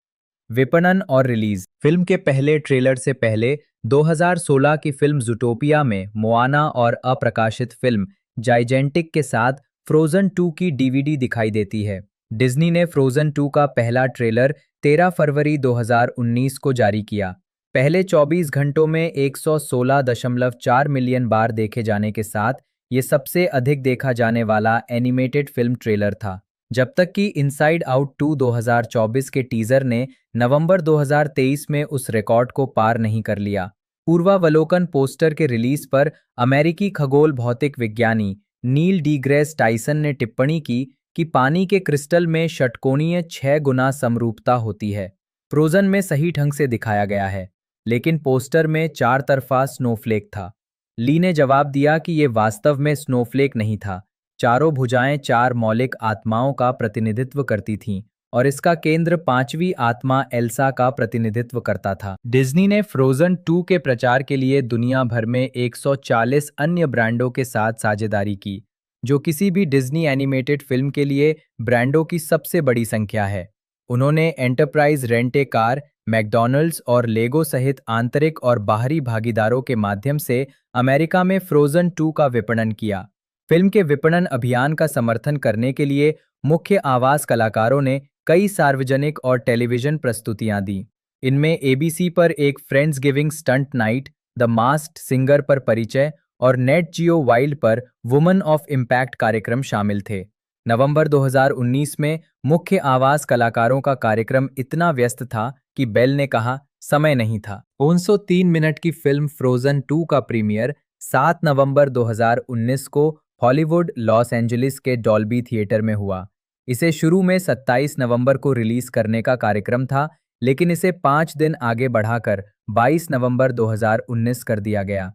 विपणन और रिलीज। फिल्म के पहले ट्रेलर से पहले 2016 की फिल्म ज़ूटोपिया में मोआना और अप्रकाशित फिल्म जाइजेंटिक के साथ फ्रोजन 2 की डीवीडी दिखाई देती है। डिज्नी ने फ्रोजन 2 का पहला ट्रेलर 13 फरवरी 2019 को जारी किया। पहले 24 घंटों में 116.4 मिलियन बार देखे जाने के साथ ये सबसे अधिक देखा जाने वाला एनिमेटेड फिल्म ट्रेलर था, जब तक कि इनसाइड आउट 2 2024 के टीजर ने नवंबर 2023 में उस रिकॉर्ड को पार नहीं कर लिया। पूर्वावलोकन पोस्टर के रिलीज पर अमेरिकी खगोल भौतिक विज्ञानी नील डीग्रेस टाइसन ने टिप्पणी की कि पानी के क्रिस्टल में षटकोणीय 6 गुना समरूपता होती है। फ्रोजन में सही ढंग से दिखाया गया है, लेकिन पोस्टर में 4 तरफा स्नोफ्लेक था। ली ने जवाब दिया कि ये वास्तव में स्नोफ्लेक नहीं था। चारों भुजाएं 4 मौलिक आत्माओं का प्रतिनिधित्व करती थीं और इसका केंद्र पांचवी आत्मा एल्सा का प्रतिनिधित्व करता था। डिज्नी ने फ्रोजन 2 के प्रचार के लिए दुनिया भर में 140 अन्य ब्रांडों के साथ साझेदारी की, जो किसी भी डिज्नी एनिमेटेड फिल्म के लिए ब्रांडों की सबसे बड़ी संख्या है। उन्होंने एंटरप्राइज रेंटे कार, मैकडॉनल्ड्स और लेगो सहित आंतरिक और बाहरी भागीदारों के माध्यम से अमेरिका में फ्रोजन 2 का विपणन किया। फिल्म के विपणन अभियान का समर्थन करने के लिए मुख्य आवाज कलाकारों ने कई सार्वजनिक और टेलीविजन प्रस्तुतियां दी। इनमें एबीसी पर एक friends giving stunt night, the masked singer पर परिचय और नेट जियो वाइल्ड पर वुमन ऑफ इम्पैक्ट कार्यक्रम शामिल थे। नवंबर 2019 में मुख्य आवाज कलाकारों का कार्यक्रम इतना व्यस्त था कि बेल ने कहा, समय नहीं था। 303 मिनट की फिल्म फ्रोजन 2 का प्रीमियर 7 नवंबर 2019 को हॉलीवुड लॉस एंजलिस के डॉल्बी थिएटर में हुआ। इसे शुरू में 27 नवंबर को रिलीज करने का कार्यक्रम था, लेकिन इसे 5 दिन आगे बढ़ाकर 22 नवंबर 2019 कर दिया गया।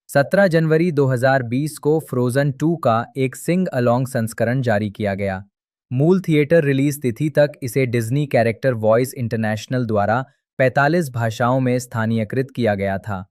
17 जनवरी 2020 को फ्रोजन 2 का एक सिंग अलोंग संस्करण जारी किया गया। मूल थिएटर रिलीज तिथि तक इसे डिज्नी कैरेक्टर वॉइस इंटरनेशनल द्वारा 45 भाषाओं में स्थानीयकृत किया गया था।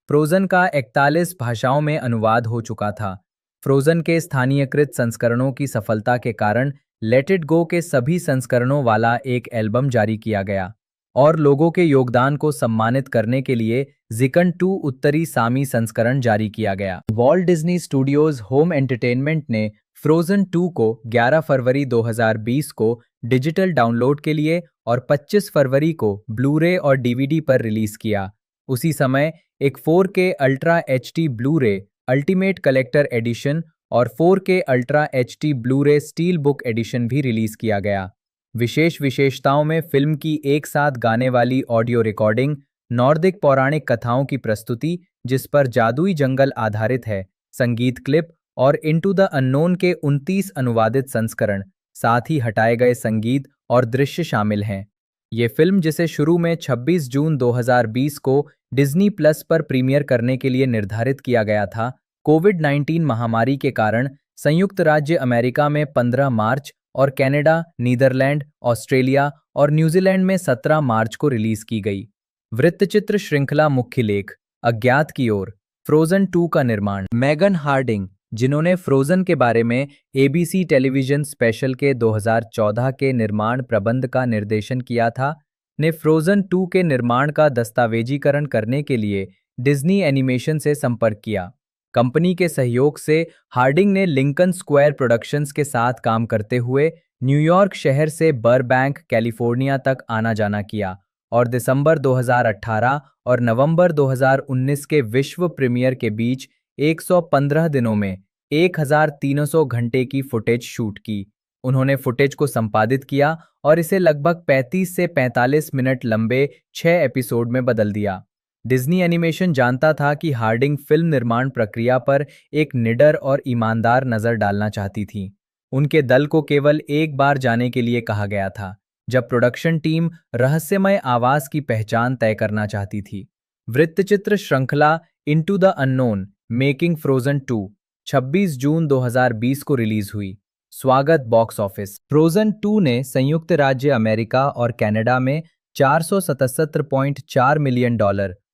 फ्रोजन का 41 भाषाओं में अनुवाद हो चुका था। फ्रोजन के स्थानीयकृत संस्करणों की सफलता के कारण लेट इट गो के सभी संस्करणों वाला एक एल्बम जारी किया गया और लोगों के योगदान को सम्मानित करने के लिए जिकन 2 उत्तरी सामी संस्करण जारी किया गया। Walt Disney studios home entertainment ने फ्रोजन 2 को 11 फरवरी 2020 को डिजिटल डाउनलोड के लिए और 25 फरवरी को ब्लू-रे और डीवीडी पर रिलीज किया। उसी समय एक 4K ultra HD Blu-ray ultimate collector edition और 4K ultra HD Blu-ray steel book edition भी रिलीज किया गया। विशेष विशेषताओं में फिल्म की एक साथ गाने वाली ऑडियो रिकॉर्डिंग, नॉर्दिक पौराणिक कथाओं की प्रस्तुति जिस पर जादुई जंगल आधारित है, संगीत क्लिप और इनटू द अननोन के 29 अनुवादित संस्करण, साथ ही हटाए गए संगीत और दृश्य शामिल हैं। ये फिल्म, जिसे शुरू में 26 जून 2020 को डिज्नी प्लस पर प्रीमियर करने के लिए निर्धारित किया गया था, कोविड-19 महामारी के कारण संयुक्त राज्य अमेरिका में 15 मार्च और कनाडा, नीदरलैंड, ऑस्ट्रेलिया और न्यूजीलैंड में 17 मार्च को रिलीज की गई। वृत्तचित्र श्रृंखला मुख्य लेख, अज्ञात की ओर, फ्रोजन 2 का निर्माण। मेगन हार्डिंग, जिन्होंने फ्रोजन के बारे में एबीसी टेलीविजन स्पेशल के 2014 के निर्माण प्रबंध का निर्देशन किया था, ने फ्रोजन 2 के निर्माण का दस्तावेजीकरण करने के लिए डिज्नी एनिमेशन से संपर्क किया। कंपनी के सहयोग से हार्डिंग ने लिंकन स्क्वायर प्रोडक्शंस के साथ काम करते हुए न्यूयॉर्क शहर से बरबैंक, कैलिफोर्निया तक आना जाना किया और दिसंबर 2018 और नवंबर 2019 के विश्व प्रीमियर के बीच 115 दिनों में 1300 घंटे की फुटेज शूट की। उन्होंने फुटेज को संपादित किया और इसे लगभग 35 से 45 मिनट लंबे 6 एपिसोड में बदल दिया। डिज्नी एनिमेशन जानता था कि हार्डिंग फिल्म निर्माण प्रक्रिया पर एक निडर और ईमानदार नजर डालना चाहती थी। उनके दल को केवल एक बार जाने के लिए कहा गया था, जब प्रोडक्शन टीम रहस्यमय आवाज की पहचान तय करना चाहती थी। वृत्तचित्र श्रृंखला into the unknown, making Frozen 2 26 जून 2020 को रिलीज हुई। स्वागत बॉक्स ऑफिस। फ्रोजन 2 ने संयुक्त राज्य अमेरिका और कनाडा में $477.4 मिलियन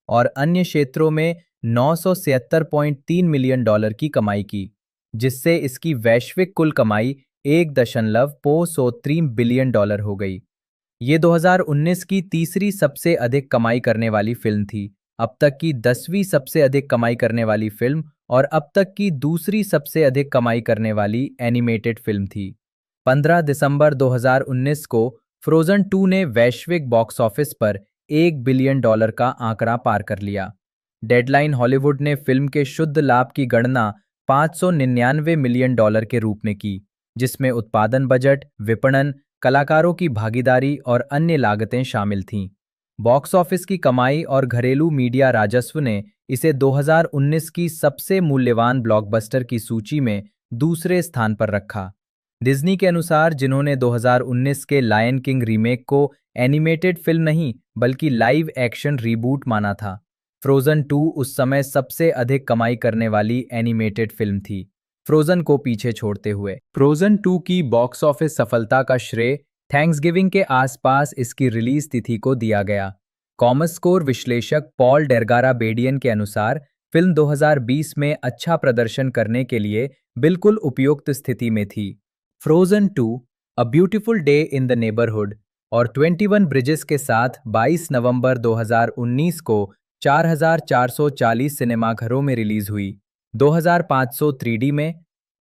और अन्य क्षेत्रों में $977.3 मिलियन की कमाई की, जिससे इसकी वैश्विक कुल कमाई $1.403 बिलियन हो गई। ये 2019 की तीसरी सबसे अधिक कमाई करने वाली फिल्म थी, अब तक की 10वीं सबसे अधिक कमाई करने वाली फिल्म और अब तक की दूसरी सबसे अधिक कमाई करने वाली एनिमेटेड फिल्म थी। 15 दिसंबर 2019 को फ्रोजन 2 ने वैश्विक बॉक्स ऑफिस पर $1 बिलियन का आंकड़ा पार कर लिया। डेडलाइन हॉलीवुड ने फिल्म के शुद्ध लाभ की गणना $599 मिलियन के रूप में की, जिसमें उत्पादन बजट, विपणन, कलाकारों की भागीदारी और अन्य लागतें शामिल थीं। बॉक्स ऑफिस की कमाई और घरेलू मीडिया राजस्व ने इसे 2019 की सबसे मूल्यवान ब्लॉकबस्टर की सूची में दूसरे स्थान पर रखा। डिज्नी के अनुसार, जिन्होंने 2019 के लायन किंग रीमेक को एनिमेटेड फिल्म नहीं बल्कि लाइव एक्शन रीबूट माना था, फ्रोजन 2 उस समय सबसे अधिक कमाई करने वाली एनिमेटेड फिल्म थी, फ्रोजन को पीछे छोड़ते हुए। फ्रोजन 2 की बॉक्स ऑफिस सफलता का श्रेय थैंक्सगिविंग के आसपास इसकी रिलीज तिथि को दिया गया। कॉमस्कोर विश्लेषक पॉल डेरगारा बेडियन के अनुसार फिल्म 2020 में अच्छा प्रदर्शन करने के लिए बिल्कुल उपयुक्त स्थिति में थी। Frozen 2, a beautiful day in the neighbourhood और 21 ब्रिजेस के साथ 22 नवंबर 2019 को 4,440 सिनेमाघरों में रिलीज हुई। 2,500 3D में,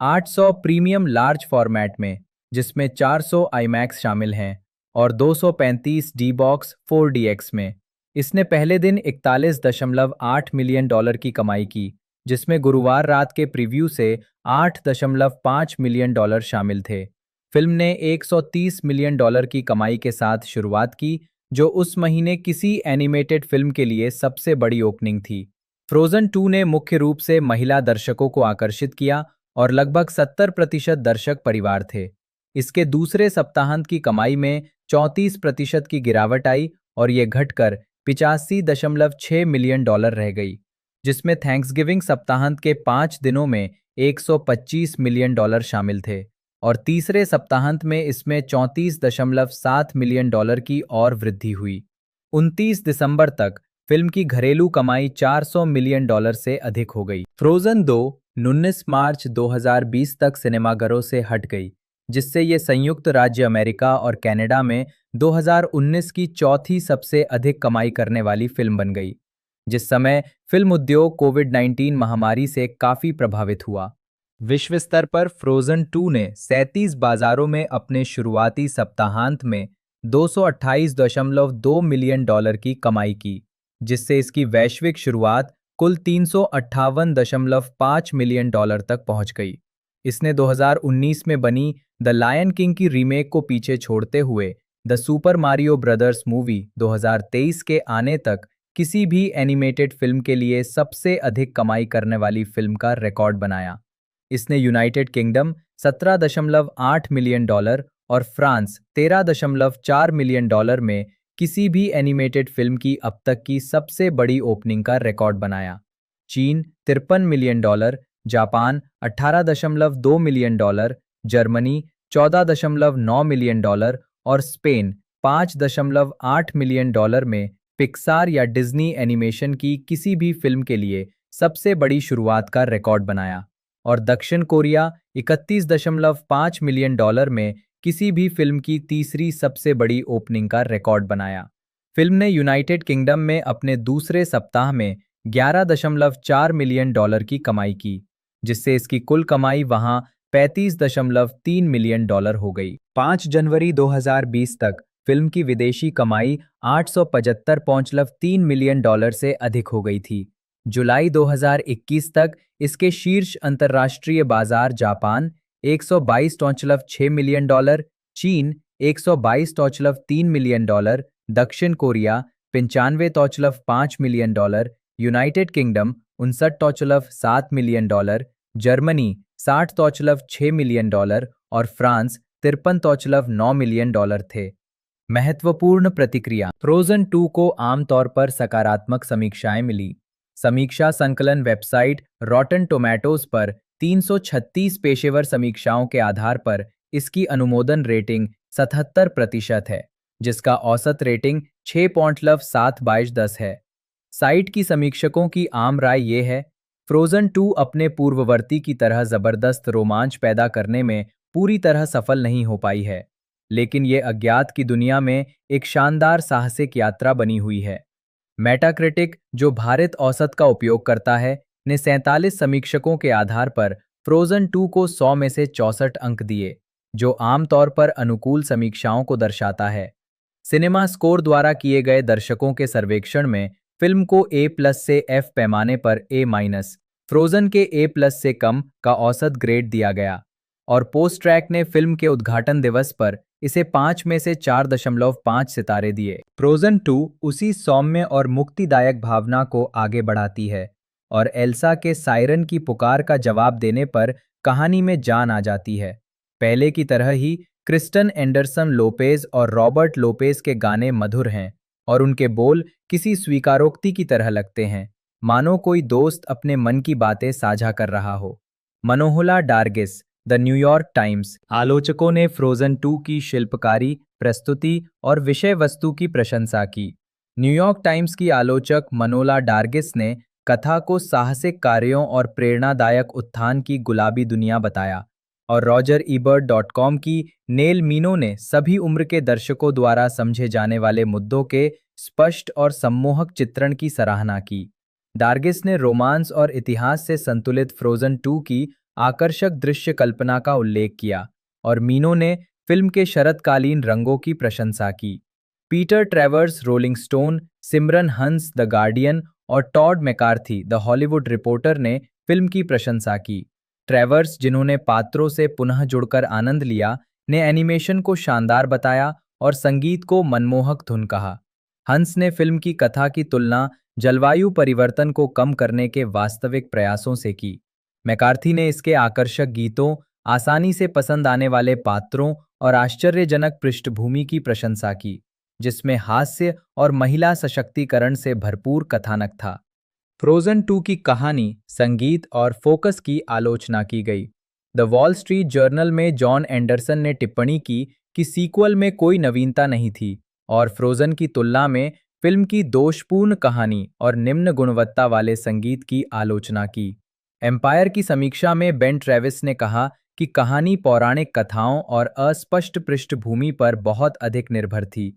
800 प्रीमियम लार्ज फॉर्मेट में, जिसमें 400 आईमैक्स शामिल हैं, और 235 डी बॉक्स 4DX में। इसने पहले दिन 41.8 मिलियन डॉलर की कमाई की, जिसमें गुरुवार रात के प्रीव्यू से 8.5 मिलियन डॉलर शामिल थे। फिल्म ने 130 मिलियन डॉलर की कमाई के साथ शुरुआत की, जो उस महीने किसी एनिमेटेड फिल्म के लिए सबसे बड़ी ओपनिंग थी। फ्रोजन 2 ने मुख्य रूप से महिला दर्शकों को आकर्षित किया और लगभग 70% दर्शक परिवार थे। इसके दूसरे सप्ताहांत की कमाई में 34% की गिरावट आई और ये घटकर 85.6 मिलियन डॉलर रह गई, जिसमें थैंक्सगिविंग सप्ताहांत के 5 दिनों में 125 मिलियन डॉलर शामिल थे और तीसरे सप्ताहांत में इसमें 34.7 मिलियन डॉलर की और वृद्धि हुई। 29 दिसंबर तक फिल्म की घरेलू कमाई 400 मिलियन डॉलर से अधिक हो गई। फ्रोजन 2 19 मार्च 2020 तक सिनेमाघरों से हट गई, जिससे ये संयुक्त राज्य अमेरिका और कनाडा में 2019 की चौथी सबसे अधिक कमाई करने वाली फिल्म बन गई, जिस समय फिल्म उद्योग कोविड-19 महामारी से काफी प्रभावित हुआ। विश्व स्तर पर फ्रोजन 2 ने 37 बाजारों में अपने शुरुआती सप्ताहांत में 228.2 मिलियन डॉलर की कमाई की, जिससे इसकी वैश्विक शुरुआत कुल 358.5 मिलियन डॉलर तक पहुंच गई। इसने 2019 में बनी द लायन किंग की रीमेक को पीछे छोड़ते हुए the super Mario brothers movie 2023 के आने तक किसी भी एनिमेटेड फिल्म के लिए सबसे अधिक कमाई करने वाली फिल्म का रिकॉर्ड बनाया। इसने यूनाइटेड किंगडम 17.8 मिलियन डॉलर और फ्रांस 13.4 मिलियन डॉलर में किसी भी एनिमेटेड फिल्म की अब तक की सबसे बड़ी ओपनिंग का रिकॉर्ड बनाया। चीन 53 million dollar, Japan 18.2 million dollar, Germany 14.9 million dollar और स्पेन 5.8 मिलियन डॉलर में पिक्सार या डिज्नी एनिमेशन की किसी भी फिल्म के लिए सबसे बड़ी शुरुआत का रिकॉर्ड बनाया, और दक्षिण कोरिया 31.5 मिलियन डॉलर में किसी भी फिल्म की तीसरी सबसे बड़ी ओपनिंग का रिकॉर्ड बनाया। फिल्म ने यूनाइटेड किंगडम में अपने दूसरे सप्ताह में 11.4 मिलियन डॉलर की कमाई की, जिससे इसकी कुल कमाई वहां 35.3 मिलियन डॉलर हो गई। 5 जनवरी 2020 तक फिल्म की विदेशी कमाई 875.3 मिलियन डॉलर से अधिक हो गई थी। जुलाई 2021 तक इसके शीर्ष अंतर्राष्ट्रीय बाजार जापान 122.6 मिलियन डॉलर, चीन 122.3 मिलियन डॉलर, दक्षिण Korea 95.5 million dollar, United kingdom 59.7 million dollar, Germany 60.6 million dollar और फ्रांस 53.9 मिलियन डॉलर थे। महत्वपूर्ण प्रतिक्रिया। फ्रोजन 2 को आमतौर पर सकारात्मक समीक्षाएं मिली। समीक्षा संकलन वेबसाइट रॉटन टोमेटोज पर 336 पेशेवर समीक्षाओं के आधार पर इसकी अनुमोदन रेटिंग 77% है, जिसका औसत रेटिंग 6.7/10 है। साइट की समीक्षकों की आम राय ये है, फ्रोजन 2 अपने पूर्ववर्ती की तरह जबरदस्त रोमांच पैदा करने में पूरी तरह सफल नहीं हो पाई है, लेकिन ये अज्ञात की दुनिया में एक शानदार साहसिक यात्रा बनी हुई है। मेटाक्रिटिक, जो भारत औसत का उपयोग करता है, ने 47 समीक्षकों के आधार पर फ्रोजन 2 को 100 में से 64 अंक दिए, जो आमतौर पर अनुकूल समीक्षाओं को दर्शाता है। सिनेमा स्कोर द्वारा किए गए दर्शकों के सर्वेक्षण में फिल्म को A+ से F पैमाने पर A-, फ्रोजन के A+ से कम का औसत ग्रेड दिया गया, और पोस्ट ट्रैक ने फिल्म के उद्घाटन दिवस पर इसे 5 में से 4.5 सितारे दिए। फ्रोजन 2 उसी सौम्य और मुक्तिदायक भावना को आगे बढ़ाती है और एल्सा के सायरन की पुकार का जवाब देने पर कहानी में जान आ जाती है। पहले की तरह ही क्रिस्टन एंडरसन लोपेज और रॉबर्ट लोपेज के गाने मधुर हैं और उनके बोल किसी स्वीकारोक्ति की तरह लगते हैं, मानो कोई दोस्त अपने मन की बातें साझा कर रहा हो। मनोहला डार्गिस, द न्यूयॉर्क टाइम्स। आलोचकों ने फ्रोजन 2 की शिल्पकारी, प्रस्तुति और विषय वस्तु की प्रशंसा की। न्यूयॉर्क टाइम्स की आलोचक मनोला डार्गिस ने कथा को साहसिक कार्यों और प्रेरणादायक उत्थान की गुलाबी दुनिया बताया, और रॉजर ईबर्ट .com की नेल मीनो ने सभी उम्र के दर्शकों द्वारा समझे जाने वाले मुद्दों के स्पष्ट और सम्मोहक चित्रण की सराहना की। डार्गिस ने रोमांस और इतिहास से संतुलित फ्रोजन 2 की आकर्षक दृश्य कल्पना का उल्लेख किया, और मीनो ने फिल्म के शरतकालीन रंगों की प्रशंसा की। Peter Travers Rolling Stone, Simran Hans the Guardian और Todd McCarthy the Hollywood Reporter ने फिल्म की प्रशंसा की। ट्रेवर्स, जिन्होंने पात्रों से पुनः जुड़कर आनंद लिया, ने एनिमेशन को शानदार बताया और संगीत को मनमोहक धुन कहा। हंस ने फिल्म की कथा की तुलना जलवायु परिवर्तन को कम करने के वास्तविक प्रयासों से की। मैकार्थी ने इसके आकर्षक गीतों, आसानी से पसंद आने वाले पात्रों और आश्चर्यजनक पृष्ठभूमि की प्रशंसा की, जिसमें हास्य और महिला सशक्तिकरण से भरपूर कथानक था। फ्रोजन 2 की कहानी, संगीत और फोकस की आलोचना की गई। द वॉल स्ट्रीट जर्नल में जॉन एंडरसन ने टिप्पणी की कि सीक्वल में कोई नवीनता नहीं थी और फ्रोजन की तुलना में फिल्म की दोषपूर्ण कहानी और निम्न गुणवत्ता वाले संगीत की आलोचना की। एम्पायर की समीक्षा में बेन ट्रेविस ने कहा कि कहानी पौराणिक कथाओं और अस्पष्ट पृष्ठभूमि पर बहुत अधिक निर्भर थी।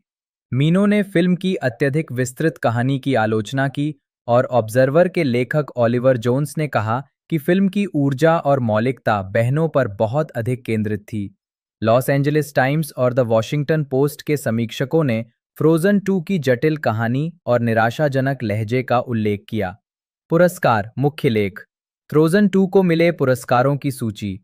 मीनो ने फिल्म की अत्यधिक विस्तृत कहानी की आलोचना की, और ऑब्जर्वर के लेखक ऑलिवर जोन्स ने कहा कि फिल्म की ऊर्जा और मौलिकता बहनों पर बहुत अधिक केंद्रित थी। लॉस एंजलिस टाइम्स और द वॉशिंगटन पोस्ट के समीक्षकों ने फ्रोजन 2 की जटिल कहानी और निराशाजनक लहजे का उल्लेख किया। पुरस्कार, मुख्य लेख। फ्रोजन 2 को मिले पुरस्कारों की सूची।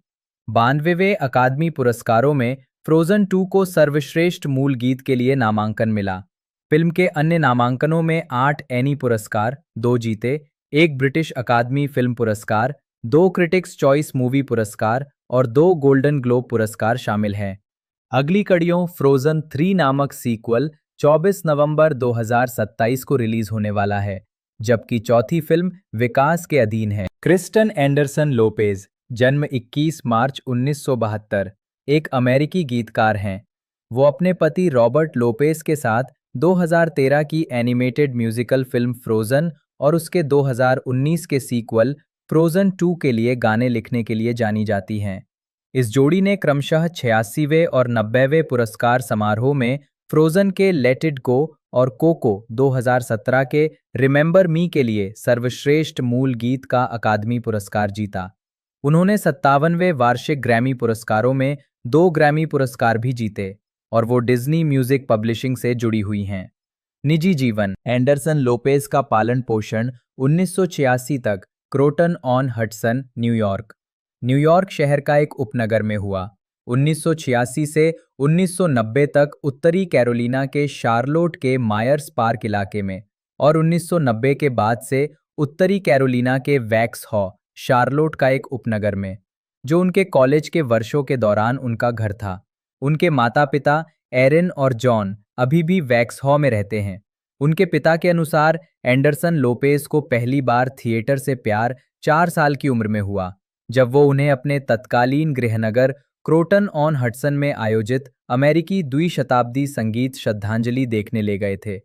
92वें अकादमी पुरस्कारों में फ्रोजन 2 को सर्वश्रेष्ठ मूल गीत के लिए नामांकन मिला। फिल्म के अन्य नामांकनों में 8 एनी पुरस्कार, 2 जीते, 1 ब्रिटिश अकादमी फिल्म पुरस्कार, 2 क्रिटिक्स चॉइस मूवी पुरस्कार और 2 गोल्डन ग्लोब पुरस्कार शामिल हैं। अगली कड़ियों, फ्रोजन 3 नामक सीक्वल 24 नवंबर 2027 को रिलीज होने वाला है, जबकि चौथी फिल्म विकास के अधीन है। क्रिस्टन एंडरसन लोपेज, जन्म 21 मार्च 1972, एक अमेरिकी गीतकार हैं। वो अपने पति रॉबर्ट लोपेज के साथ 2013 की एनिमेटेड म्यूजिकल फिल्म फ्रोजन और उसके 2019 के सीक्वल फ्रोजन 2 के लिए गाने लिखने के लिए जानी जाती हैं। इस जोड़ी ने क्रमशः 86वें और 90वें पुरस्कार समारोह में फ्रोजन के लेट इट गो और कोको 2017 के रिमेंबर मी के लिए सर्वश्रेष्ठ मूल गीत का अकादमी पुरस्कार जीता। उन्होंने 57वें वार्षिक ग्रैमी पुरस्कारों में 2 ग्रैमी पुरस्कार भी जीते, और वो डिज्नी म्यूजिक पब्लिशिंग से जुड़ी हुई हैं। निजी जीवन। एंडरसन लोपेज का पालन पोषण 1986 तक क्रोटन ऑन हडसन, न्यूयॉर्क शहर का एक उपनगर में हुआ। 1986 से 1990 तक उत्तरी कैरोलिना के शार्लोट के मायर्स पार्क इलाके में, और 1990 के बाद से उत्तरी कैरोलिना के वैक्सहॉ, शार्लोट का एक उपनगर में, जो उनके कॉलेज के वर्षों के दौरान उनका घर था। उनके माता-पिता एरिन और जॉन अभी भी वैक्सहॉ में रहते हैं। उनके पिता के अनुसार एंडरसन लोपेज को पहली बार थिएटर से प्यार 4 साल की उम्र में हुआ, जब वो उन्हें अपने तत्कालीन गृहनगर क्रोटन ऑन हडसन में आयोजित अमेरिकी द्विशताब्दी संगीत श्रद्धांजलि देखने ले गए थे।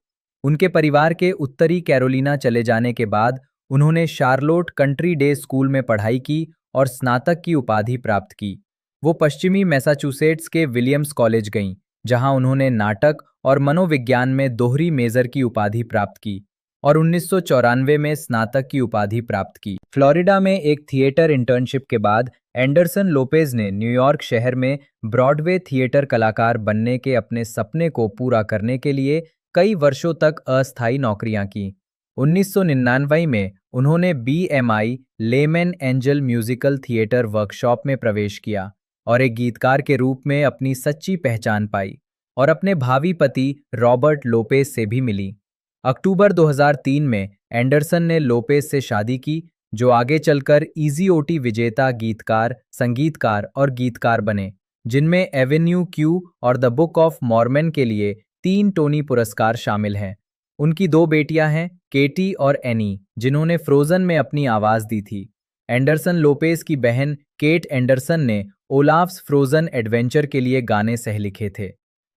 उनके परिवार के उत्तरी कैरोलिना चले जाने के बाद उन्होंने शार्लोट कंट्री डे स्कूल में पढ़ाई की और स्नातक की उपाधि प्राप्त की। वो पश्चिमी मैसाचुसेट्स के विलियम्स कॉलेज गईं, जहां उन्होंने नाटक और मनोविज्ञान में दोहरी मेजर की उपाधि प्राप्त की, और 1994 में स्नातक की उपाधि प्राप्त की। फ्लोरिडा में एक थिएटर इंटर्नशिप के बाद एंडरसन लोपेज ने न्यूयॉर्क शहर में ब्रॉडवे थिएटर कलाकार बनने के अपने सपने को पूरा करने के लिए कई वर्षों तक अस्थायी नौकरियां की। 1999 में उन्होंने BMI lemon angel musical theatre workshop में प्रवेश किया और एक गीतकार के रूप में अपनी सच्ची पहचान पाई, और अपने भावी पति रॉबर्ट लोपेज से भी मिली। अक्टूबर 2003 में एंडरसन ने लोपेज से शादी की, जो आगे चलकर EZOT विजेता गीतकार, संगीतकार और गीतकार बने, जिनमें एवेन्यू क्यू और द बुक ऑफ मॉर्मन के लिए 3 टोनी पुरस्कार शामिल हैं। उनकी 2 बेटियां हैं, केटी और एनी, जिन्होंने फ्रोजन में अपनी आवाज दी थी। एंडरसन लोपेज की बहन केट एंडरसन ने ओलाफ्स फ्रोजन एडवेंचर के लिए गाने सह लिखे थे।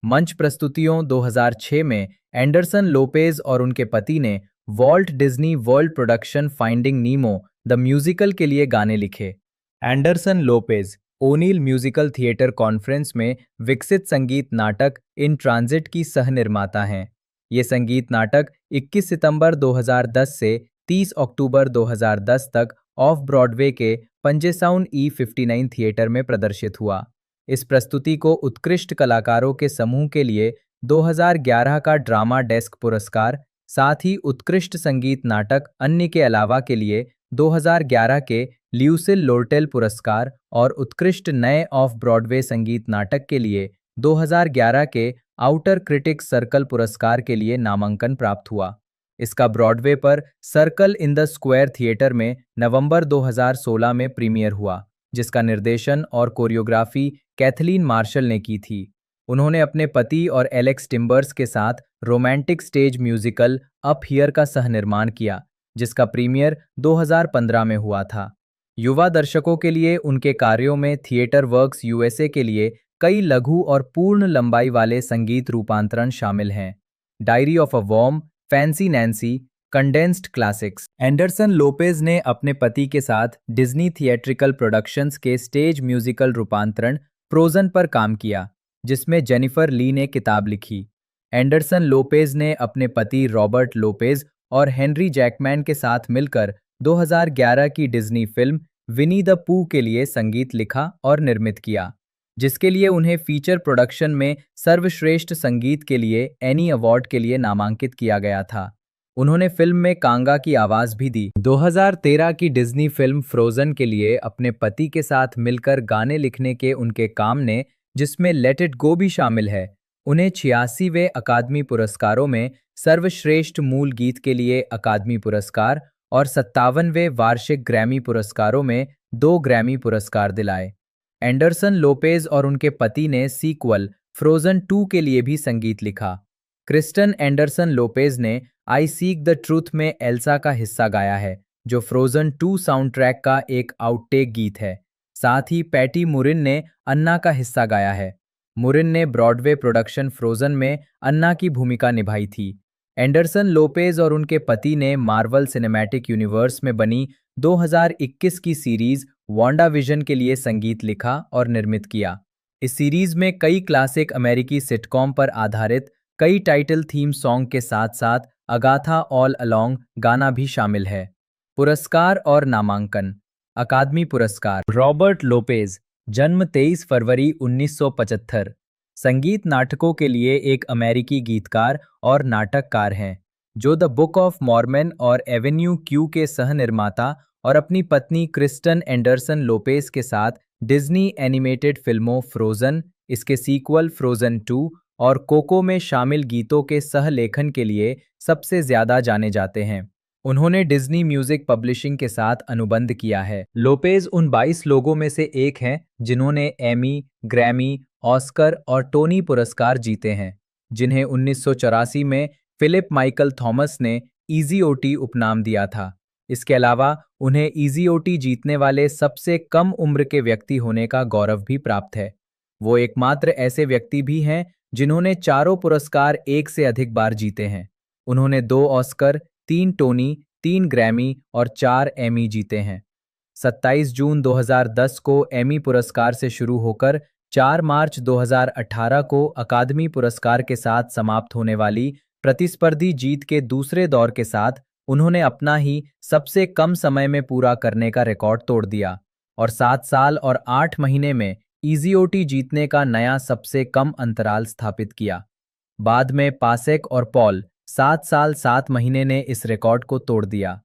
मंच प्रस्तुतियों 2006 में एंडरसन लोपेज और उनके पति ने Walt Disney World production Finding Nemo the Musical के लिए गाने लिखे। Anderson Lopez O'Neill musical theatre conference में विकसित संगीत नाटक इन ट्रांजिट की सह निर्माता हैं। ये संगीत नाटक 21 सितंबर 2010 से 30 अक्टूबर 2010 तक ऑफ ब्रॉडवे के पंजेसाउन E59 थिएटर में प्रदर्शित हुआ। इस प्रस्तुति को उत्कृष्ट कलाकारों के समूह के लिए 2011 का ड्रामा डेस्क पुरस्कार, साथ ही उत्कृष्ट संगीत नाटक अन्य के अलावा के लिए 2011 के ल्यूसिल लोर्टेल पुरस्कार और उत्कृष्ट नए ऑफ ब्रॉडवे संगीत नाटक के लिए 2011 के आउटर क्रिटिक्स सर्कल पुरस्कार के लिए नामांकन प्राप्त हुआ। इसका ब्रॉडवे पर circle in the square theatre में नवंबर 2016 में प्रीमियर हुआ, जिसका निर्देशन और कोरियोग्राफी कैथलीन मार्शल ने की थी। उन्होंने अपने पति और एलेक्स टिम्बर्स के साथ romantic stage musical up here का सह-निर्माण किया, जिसका प्रीमियर 2015 में हुआ था। युवा दर्शकों के लिए उनके कार्यों में थिएटर वर्क्स यूएसए के लिए कई लघु और पूर्ण लंबाई वाले संगीत रूपांतरण शामिल हैं। Diary of a Worm, Fancy Nancy, Condensed Classics. Anderson Lopez ने अपने पति के साथ डिज्नी थिएट्रिकल प्रोडक्शंस के स्टेज म्यूजिकल रूपांतरण फ्रोजन पर काम किया, जिसमें जेनिफर ली ने किताब लिखी। एंडरसन लोपेज ने अपने पति रॉबर्ट लोपेज और हेनरी जैकमैन के साथ मिलकर 2011 की डिज्नी फिल्म विनी द पू के लिए संगीत लिखा और निर्मित किया, जिसके लिए उन्हें फीचर प्रोडक्शन में सर्वश्रेष्ठ संगीत के लिए एनी अवार्ड के लिए नामांकित किया गया था। उन्होंने फिल्म में कांगा की आवाज भी दी। 2013 की डिज्नी फिल्म फ्रोजन के लिए अपने पति के साथ मिलकर गाने लिखने के उनके काम ने, जिसमें लेट इट गो भी शामिल है, उन्हें 86वें अकादमी पुरस्कारों में सर्वश्रेष्ठ मूल गीत के लिए अकादमी पुरस्कार और 57वें वार्षिक ग्रैमी पुरस्कारों में 2 ग्रैमी पुरस्कार दिलाए। एंडरसन लोपेज और उनके पति ने सीक्वल फ्रोजन 2 के लिए भी संगीत लिखा। क्रिस्टन एंडरसन लोपेज ने आई सीक द ट्रूथ में एल्सा का हिस्सा गाया है, जो फ्रोजन 2 साउंड ट्रैक का एक आउटटेक गीत है। साथ ही पैटी मुरिन ने अन्ना का हिस्सा गाया है। मुरिन ने ब्रॉडवे प्रोडक्शन फ्रोजन में अन्ना की भूमिका निभाई थी। एंडरसन लोपेज और उनके पति ने मार्वल सिनेमैटिक यूनिवर्स में बनी 2021 की सीरीज वांडाविजन के लिए संगीत लिखा और निर्मित किया। इस सीरीज में कई क्लासिक अमेरिकी सिटकॉम पर आधारित कई टाइटल थीम सॉन्ग के साथ साथ अगाथा ऑल अलोंग गाना भी शामिल है। पुरस्कार और नामांकन। अकादमी पुरस्कार। रॉबर्ट लोपेज, जन्म 23 फरवरी 1975, संगीत नाटकों के लिए एक अमेरिकी गीतकार और नाटककार हैं, जो द बुक ऑफ मॉर्मन और एवेन्यू क्यू के सह-निर्माता और अपनी पत्नी क्रिस्टन एंडरसन लोपेज के साथ डिज्नी एनिमेटेड फिल्मों फ्रोजन, इसके सीक्वल फ्रोजन 2 और कोको में शामिल गीतों के सह-लेखन के लिए सबसे ज्यादा जाने जाते हैं। उन्होंने डिज्नी म्यूजिक पब्लिशिंग के साथ अनुबंध किया है। लोपेज उन 22 लोगों में से एक हैं जिन्होंने एमी, ग्रैमी, ऑस्कर और टोनी पुरस्कार जीते हैं, जिन्हें 1984 में फिलिप माइकल थॉमस ने ईजीओटी उपनाम दिया था। इसके अलावा उन्हें ईजीओटी जीतने वाले सबसे कम उम्र के व्यक्ति होने का गौरव भी प्राप्त है। वो एकमात्र ऐसे व्यक्ति भी हैं जिन्होंने चारों पुरस्कार एक से अधिक बार जीते हैं। उन्होंने 2 ऑस्कर, 3 टोनी, 3 ग्रैमी और 4 एमी जीते हैं। 27 जून 2010 को एमी पुरस्कार से शुरू होकर 4 मार्च 2018 को अकादमी पुरस्कार के साथ समाप्त होने वाली प्रतिस्पर्धी जीत के दूसरे दौर के साथ उन्होंने अपना ही सबसे कम समय में पूरा करने का रिकॉर्ड तोड़ दिया और 7 साल और 8 महीने में ईजीओटी जीतने का नया सबसे कम अंतराल स्थापित किया। बाद में पासेक और पॉल 7 साल 7 महीने ने इस रिकॉर्ड को तोड़ दिया।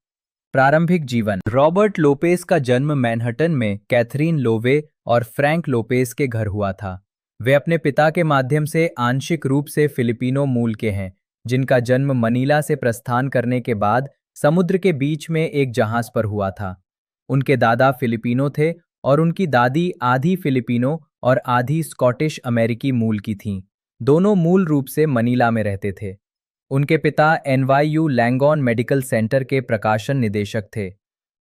प्रारंभिक जीवन। रॉबर्ट लोपेज का जन्म मैनहट्टन में कैथरीन लोवे और फ्रैंक लोपेज के घर हुआ था। वे अपने पिता के माध्यम से आंशिक रूप से फिलिपिनो मूल के हैं, जिनका जन्म मनीला से प्रस्थान करने के बाद समुद्र के बीच में एक जहाज पर हुआ था। उनके दादा फिलिपिनो थे और उनकी दादी आधी फिलिपिनो और आधी स्कॉटिश अमेरिकी मूल की थीं। दोनों मूल रूप से मनीला में रहते थे। उनके पिता एनवाईयू लैंगॉन मेडिकल सेंटर के प्रकाशन निदेशक थे।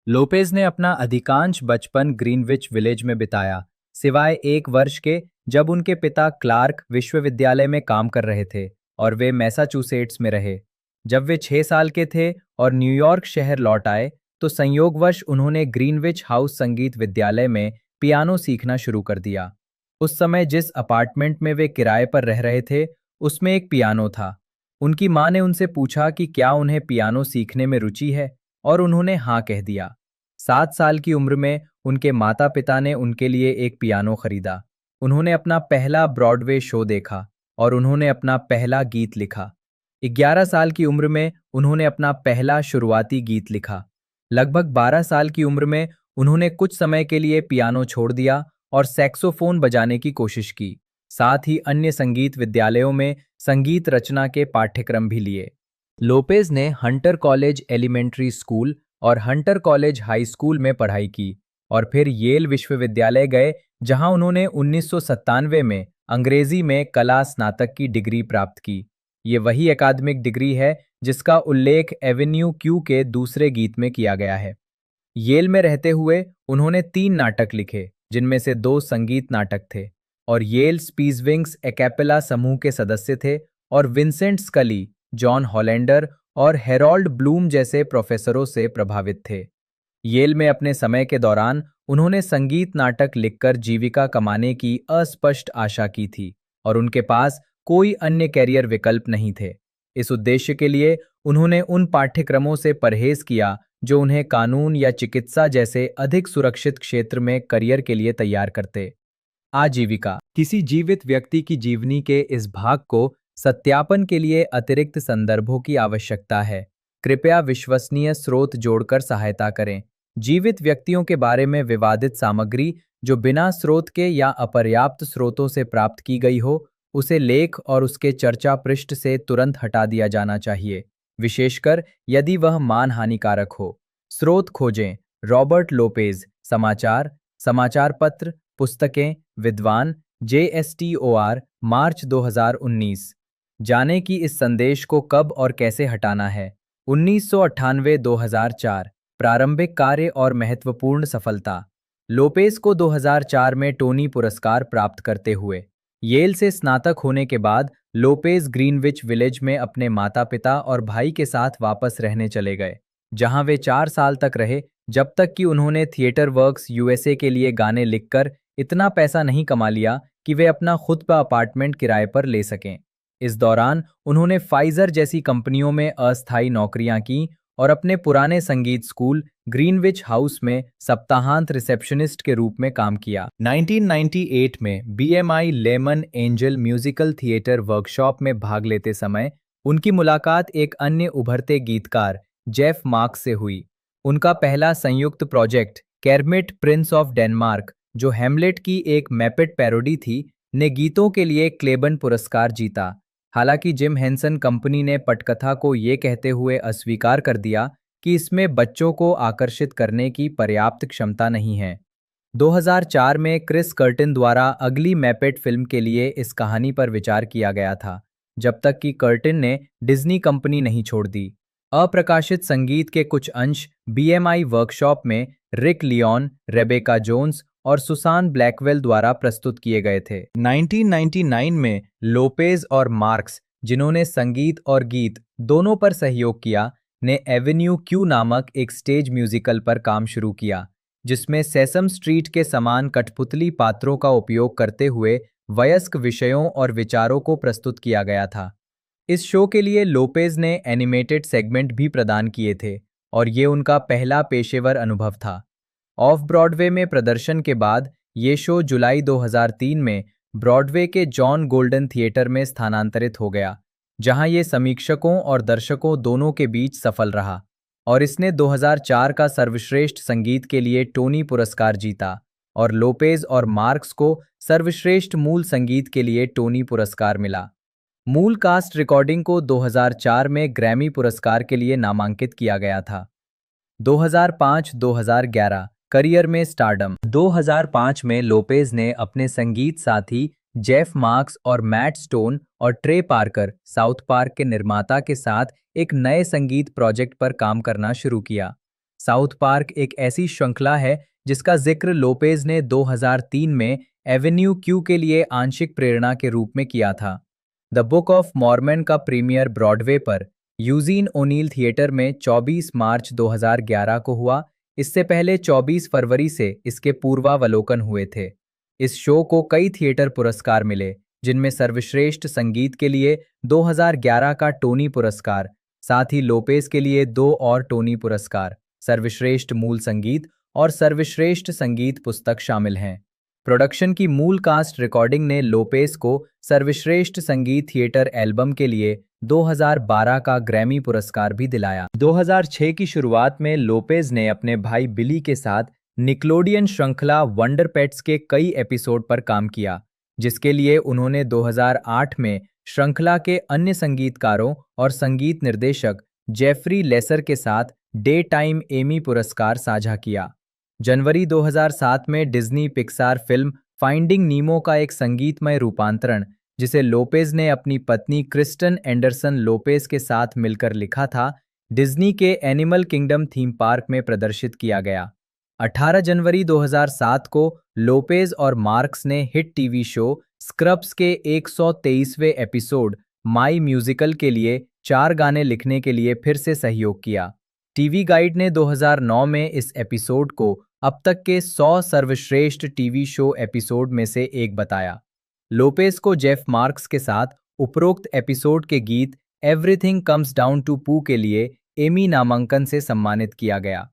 लोपेज ने अपना अधिकांश बचपन ग्रीनविच विलेज में बिताया, सिवाय 1 वर्ष के जब उनके पिता क्लार्क विश्वविद्यालय में काम कर रहे थे और वे मैसाचुसेट्स में रहे। जब वे 6 साल के थे और न्यूयॉर्क शहर लौट आए, तो संयोगवश उन्होंने ग्रीनविच हाउस संगीत विद्यालय में पियानो सीखना शुरू कर दिया। उस समय जिस अपार्टमेंट में वे किराए पर रह रहे थे, उसमें एक पियानो था। उनकी माँ ने उनसे पूछा कि क्या उन्हें पियानो सीखने में रुचि है, और उन्होंने हाँ कह दिया। 7 साल की उम्र में उनके माता-पिता ने उनके लिए एक पियानो खरीदा। उन्होंने अपना पहला ब्रॉडवे शो देखा और उन्होंने अपना पहला गीत लिखा। 11 साल की उम्र में उन्होंने अपना पहला शुरुआती गीत लिखा। लगभग 12 साल की उम्र में उन्होंने कुछ समय के लिए पियानो छोड़ दिया और सैक्सोफोन बजाने की कोशिश की। साथ ही अन्य संगीत विद्यालयों में संगीत रचना के पाठ्यक्रम भी लिए। लोपेज ने हंटर कॉलेज एलिमेंट्री स्कूल और हंटर कॉलेज हाई स्कूल में पढ़ाई की और फिर येल विश्वविद्यालय गए, जहां उन्होंने 1997 में अंग्रेजी में कला स्नातक की डिग्री प्राप्त की। ये वही एकाडमिक डिग्री है जिसका उल्लेख एवेन्यू क्यू के दूसरे गीत में किया गया है। येल में रहते हुए उन्होंने 3 नाटक लिखे, जिनमें से 2 संगीत नाटक थे, और येल स्पीचविंग्स एकैपेला समूह के सदस्य थे और विंसेंट स्कली, जॉन हॉलैंडर और हेरोल्ड ब्लूम जैसे प्रोफेसरों से प्रभावित थे। येल में अपने समय के दौरान उन्होंने संगीत नाटक लिखकर जीविका कमाने की अस्पष्ट आशा की थी और उनके पास कोई अन्य कैरियर विकल्प नहीं थे। इस उद्देश्य के लिए उन्होंने उन पाठ्यक्रमों से परहेज किया जो उन्हें कानून या चिकित्सा जैसे अधिक सुरक्षित क्षेत्र में करियर के लिए तैयार करते। आजीविका। किसी जीवित व्यक्ति की जीवनी के इस भाग को सत्यापन के लिए अतिरिक्त संदर्भों की आवश्यकता है। कृपया विश्वसनीय स्रोत जोड़कर सहायता करें। जीवित व्यक्तियों के बारे में विवादित सामग्री जो बिना स्रोत के या अपर्याप्त स्रोतों से प्राप्त की गई हो, उसे लेख और उसके चर्चा पृष्ठ से तुरंत हटा दिया जाना चाहिए, विशेषकर यदि वह मानहानिकारक हो। स्रोत खोजें। रॉबर्ट लोपेज, समाचार, समाचार पत्र, पुस्तकें, विद्वान, JSTOR, मार्च 2019। जाने कि इस संदेश को कब और कैसे हटाना है। 1998-2004। प्रारंभिक कार्य और महत्वपूर्ण सफलता। लोपेज को 2004 में टोनी पुरस्कार प्राप्त करते हुए। येल से स्नातक होने के बाद लोपेज ग्रीनविच विलेज में अपने माता-पिता और भाई के साथ वापस रहने चले गए, जहां वे 4 साल तक रहे, जब तक कि उन्होंने थिएटर वर्क्स USA के लिए गाने लिखकर इतना पैसा नहीं कमा लिया कि वे अपना खुद का अपार्टमेंट किराए पर ले सकें। इस दौरान उन्होंने फाइजर जैसी कंपनियों में अस्थायी नौकरियां की और अपने पुराने संगीत स्कूल ग्रीनविच हाउस में सप्ताहांत रिसेप्शनिस्ट के रूप में काम किया। 1998 में BMI lemon angel musical theatre workshop में भाग लेते समय उनकी मुलाकात एक अन्य उभरते गीतकार जेफ मार्क्स से हुई। उनका पहला संयुक्त प्रोजेक्ट केर्मिट प्रिंस ऑफ डेनमार्क, जो हैमलेट की एक मैपेट पैरोडी थी, ने गीतों के लिए क्लेबन पुरस्कार जीता। हालांकि जिम हेंसन कंपनी ने पटकथा को ये कहते हुए अस्वीकार कर दिया कि इसमें बच्चों को आकर्षित करने की पर्याप्त क्षमता नहीं है। 2004 में क्रिस कर्टिन द्वारा अगली मैपेट फिल्म के लिए इस कहानी पर विचार किया गया था, जब तक कि कर्टिन ने डिज्नी कंपनी नहीं छोड़ दी। अप्रकाशित संगीत के कुछ अंश BMI वर्कशॉप में रिक लियोन, रेबेका जोन्स और सुसान ब्लैकवेल द्वारा प्रस्तुत किए गए थे। 1999 में लोपेज और मार्क्स, जिन्होंने संगीत और गीत दोनों पर सहयोग किया, ने एवेन्यू क्यू नामक एक स्टेज म्यूजिकल पर काम शुरू किया, जिसमें सेसम स्ट्रीट के समान कठपुतली पात्रों का उपयोग करते हुए वयस्क विषयों और विचारों को प्रस्तुत किया गया था। इस शो के लिए लोपेज ने एनिमेटेड सेगमेंट भी प्रदान किए थे और ये उनका पहला पेशेवर अनुभव था। ऑफ ब्रॉडवे में प्रदर्शन के बाद ये शो जुलाई 2003 में ब्रॉडवे के जॉन गोल्डन थिएटर में स्थानांतरित हो गया, जहां ये समीक्षकों और दर्शकों दोनों के बीच सफल रहा और इसने 2004 का सर्वश्रेष्ठ संगीत के लिए टोनी पुरस्कार जीता और लोपेज और मार्क्स को सर्वश्रेष्ठ मूल संगीत के लिए टोनी पुरस्कार मिला। मूल कास्ट रिकॉर्डिंग को 2004 में ग्रैमी पुरस्कार के लिए नामांकित किया गया था। 2005-2011 करियर में स्टारडम। 2005 में लोपेज ने अपने संगीत साथी जेफ मार्क्स और मैट स्टोन और ट्रे पार्कर, साउथ पार्क के निर्माता के साथ एक नए संगीत प्रोजेक्ट पर काम करना शुरू किया। साउथ पार्क एक ऐसी श्रृंखला है जिसका जिक्र लोपेज ने 2003 में एवेन्यू क्यू के लिए आंशिक प्रेरणा के रूप में किया था। द बुक ऑफ मॉर्मन का प्रीमियर ब्रॉडवे पर यूजीन ओनील थिएटर में 24 मार्च 2011 को हुआ। इससे पहले 24 फरवरी से इसके पूर्वावलोकन हुए थे। इस शो को कई थिएटर पुरस्कार मिले, जिनमें सर्वश्रेष्ठ संगीत के लिए 2011 का टोनी पुरस्कार, साथ ही लोपेज के लिए 2 और टोनी पुरस्कार, सर्वश्रेष्ठ मूल संगीत और सर्वश्रेष्ठ संगीत पुस्तक शामिल हैं। प्रोडक्शन की मूल कास्ट रिकॉर्डिंग ने लोपेज को सर्वश्रेष्ठ संगीत थिएटर एल्बम के लिए 2012 का ग्रैमी पुरस्कार भी दिलाया। 2006 की शुरुआत में लोपेज ने अपने भाई बिली के साथ निकलोडियन श्रृंखला वंडर पेट्स के कई एपिसोड पर काम किया, जिसके लिए उन्होंने 2008 में श्रृंखला के अन्य संगीतकारों और संगीत निर्देशक जेफरी लेसर के साथ डे टाइम एमी पुरस्कार साझा किया। जनवरी 2007 में डिज्नी पिक्सार फिल्म फाइंडिंग नीमो का एक संगीतमय रूपांतरण, जिसे लोपेज ने अपनी पत्नी क्रिस्टन एंडरसन लोपेज के साथ मिलकर लिखा था, डिज्नी के एनिमल किंगडम थीम पार्क में प्रदर्शित किया गया। 18 जनवरी 2007 को लोपेज और मार्क्स ने हिट टीवी शो स्क्रब्स के 123वें एपिसोड माई म्यूजिकल के लिए 4 गाने लिखने के लिए फिर से सहयोग किया। टीवी गाइड ने 2009 में इस एपिसोड को अब तक के 100 सर्वश्रेष्ठ टीवी शो एपिसोड में से एक बताया। लोपेज को जेफ मार्क्स के साथ उपरोक्त एपिसोड के गीत एवरीथिंग कम्स डाउन टू पू के लिए एमी नामांकन से सम्मानित किया गया।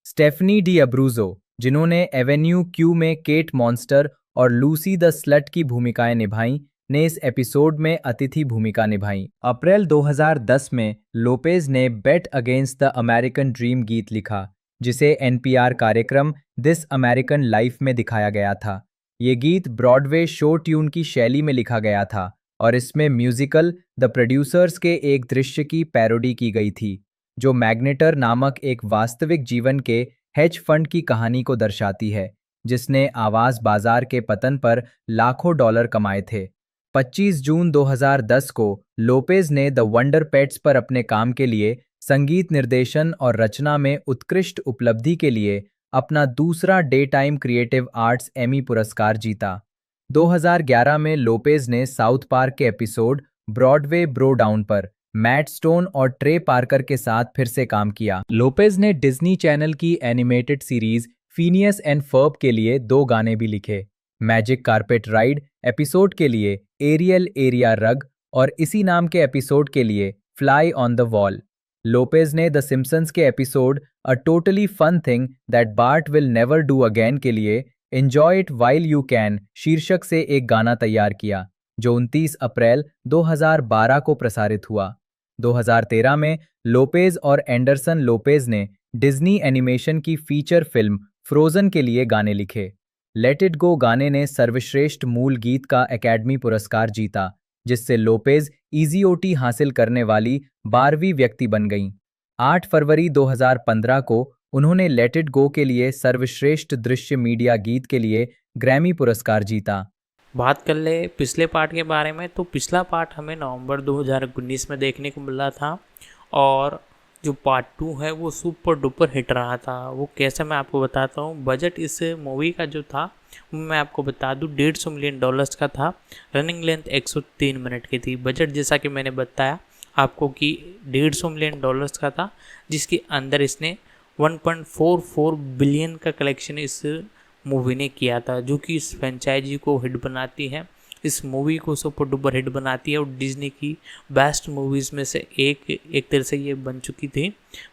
स्टेफनी डी अब्रूजो, जिन्होंने एवेन्यू क्यू में केट मॉन्स्टर और लूसी द स्लट की भूमिकाएं निभाईं, ने इस एपिसोड में अतिथि भूमिका निभाई। अप्रैल 2010 में लोपेज ने बेट अगेंस्ट द अमेरिकन ड्रीम गीत लिखा, जिसे एनपीआर कार्यक्रम दिस अमेरिकन लाइफ में दिखाया गया था। ये गीत ब्रॉडवे शो ट्यून की शैली में लिखा गया था और इसमें म्यूजिकल द प्रोड्यूसर्स के एक दृश्य की पैरोडी की गई थी, जो मैग्नेटर नामक एक वास्तविक जीवन के हेज फंड की कहानी को दर्शाती है, जिसने आवास बाजार के पतन पर लाखों डॉलर कमाए थे। 25 जून 2010 को लोपेज ने द वंडर पेट्स पर अपने काम के लिए संगीत निर्देशन और रचना में उत्कृष्ट उपलब्धि के लिए अपना दूसरा Daytime Creative Arts Emmy पुरस्कार जीता। 2011 में लोपेज ने साउथ पार्क के एपिसोड ब्रॉडवे ब्रो डाउन पर मैट स्टोन और ट्रे पार्कर के साथ फिर से काम किया। लोपेज ने डिज्नी चैनल की animated series Phineas and Ferb के लिए 2 गाने भी लिखे। मैजिक कारपेट राइड एपिसोड के लिए एरियल एरिया रग और इसी नाम के एपिसोड के लिए fly on the wall. Lopez ने द सिम्पसन्स के episode a totally fun thing that Bart will never do again के लिए enjoy it while you can शीर्षक से एक गाना तैयार किया, जो 29 अप्रैल 2012 को प्रसारित हुआ। 2013 में लोपेज और एंडरसन लोपेज ने डिज्नी एनिमेशन की फीचर फिल्म फ्रोजन के लिए गाने लिखे। लेट इट गो गाने ने सर्वश्रेष्ठ मूल गीत का एकेडमी पुरस्कार जीता, जिससे लोपेज ईजीओटी हासिल करने वाली 12वीं व्यक्ति बन गईं। 8 फरवरी 2015 को उन्होंने लेट इट गो के लिए सर्वश्रेष्ठ दृश्य मीडिया गीत के लिए ग्रैमी पुरस्कार जीता। बात कर ले पिछले पार्ट के बारे में, तो पिछला पार्ट हमें नवंबर 2019 में देखने को मिला था और जो पार्ट 2 है वो सुपर डुपर हिट रहा था। वो कैसे मैं आपको बताता हूँ। बजट इस मूवी का जो था वो मैं आपको बता दूँ $150 मिलियन का था। रनिंग लेंथ 103 मिनट की थी। बजट जैसा कि मैंने बताया आपको कि $150 मिलियन का था, जिसके अंदर इसने 1.44 बिलियन का कलेक्शन इस मूवी ने किया था, जो कि इस फ्रेंचाइजी को हिट बनाती है, इस मूवी को सुपर डुपर हिट बनाती है और डिज्नी की बेस्ट मूवीज़ में से एक तरह से ये बन चुकी थी।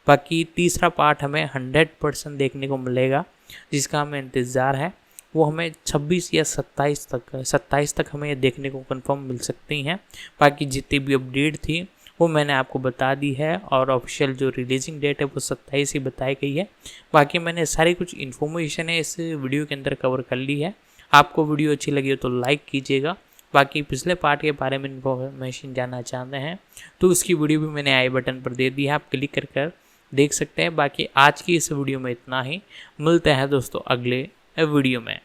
बाकी तीसरा पार्ट हमें 100% देखने को मिलेगा, जिसका हमें इंतज़ार है। वो हमें 26 या 27 तक हमें ये देखने को कंफर्म मिल सकती हैं। बाकी जितनी भी अपडेट थी वो मैंने आपको बता दी है और ऑफिशियल जो रिलीजिंग डेट है वो 27 ही बताई गई है। बाकी मैंने सारी कुछ इन्फॉर्मेशन है इस वीडियो के अंदर कवर कर ली है। आपको वीडियो अच्छी लगी हो तो लाइक कीजिएगा। बाकी पिछले पार्ट के बारे में इन्फॉर्मेशन जानना चाहते हैं तो उसकी वीडियो भी मैंने आई बटन पर दे दी है, आप क्लिक कर देख सकते हैं। बाकी आज की इस वीडियो में इतना ही। मिलते हैं दोस्तों अगले वीडियो में।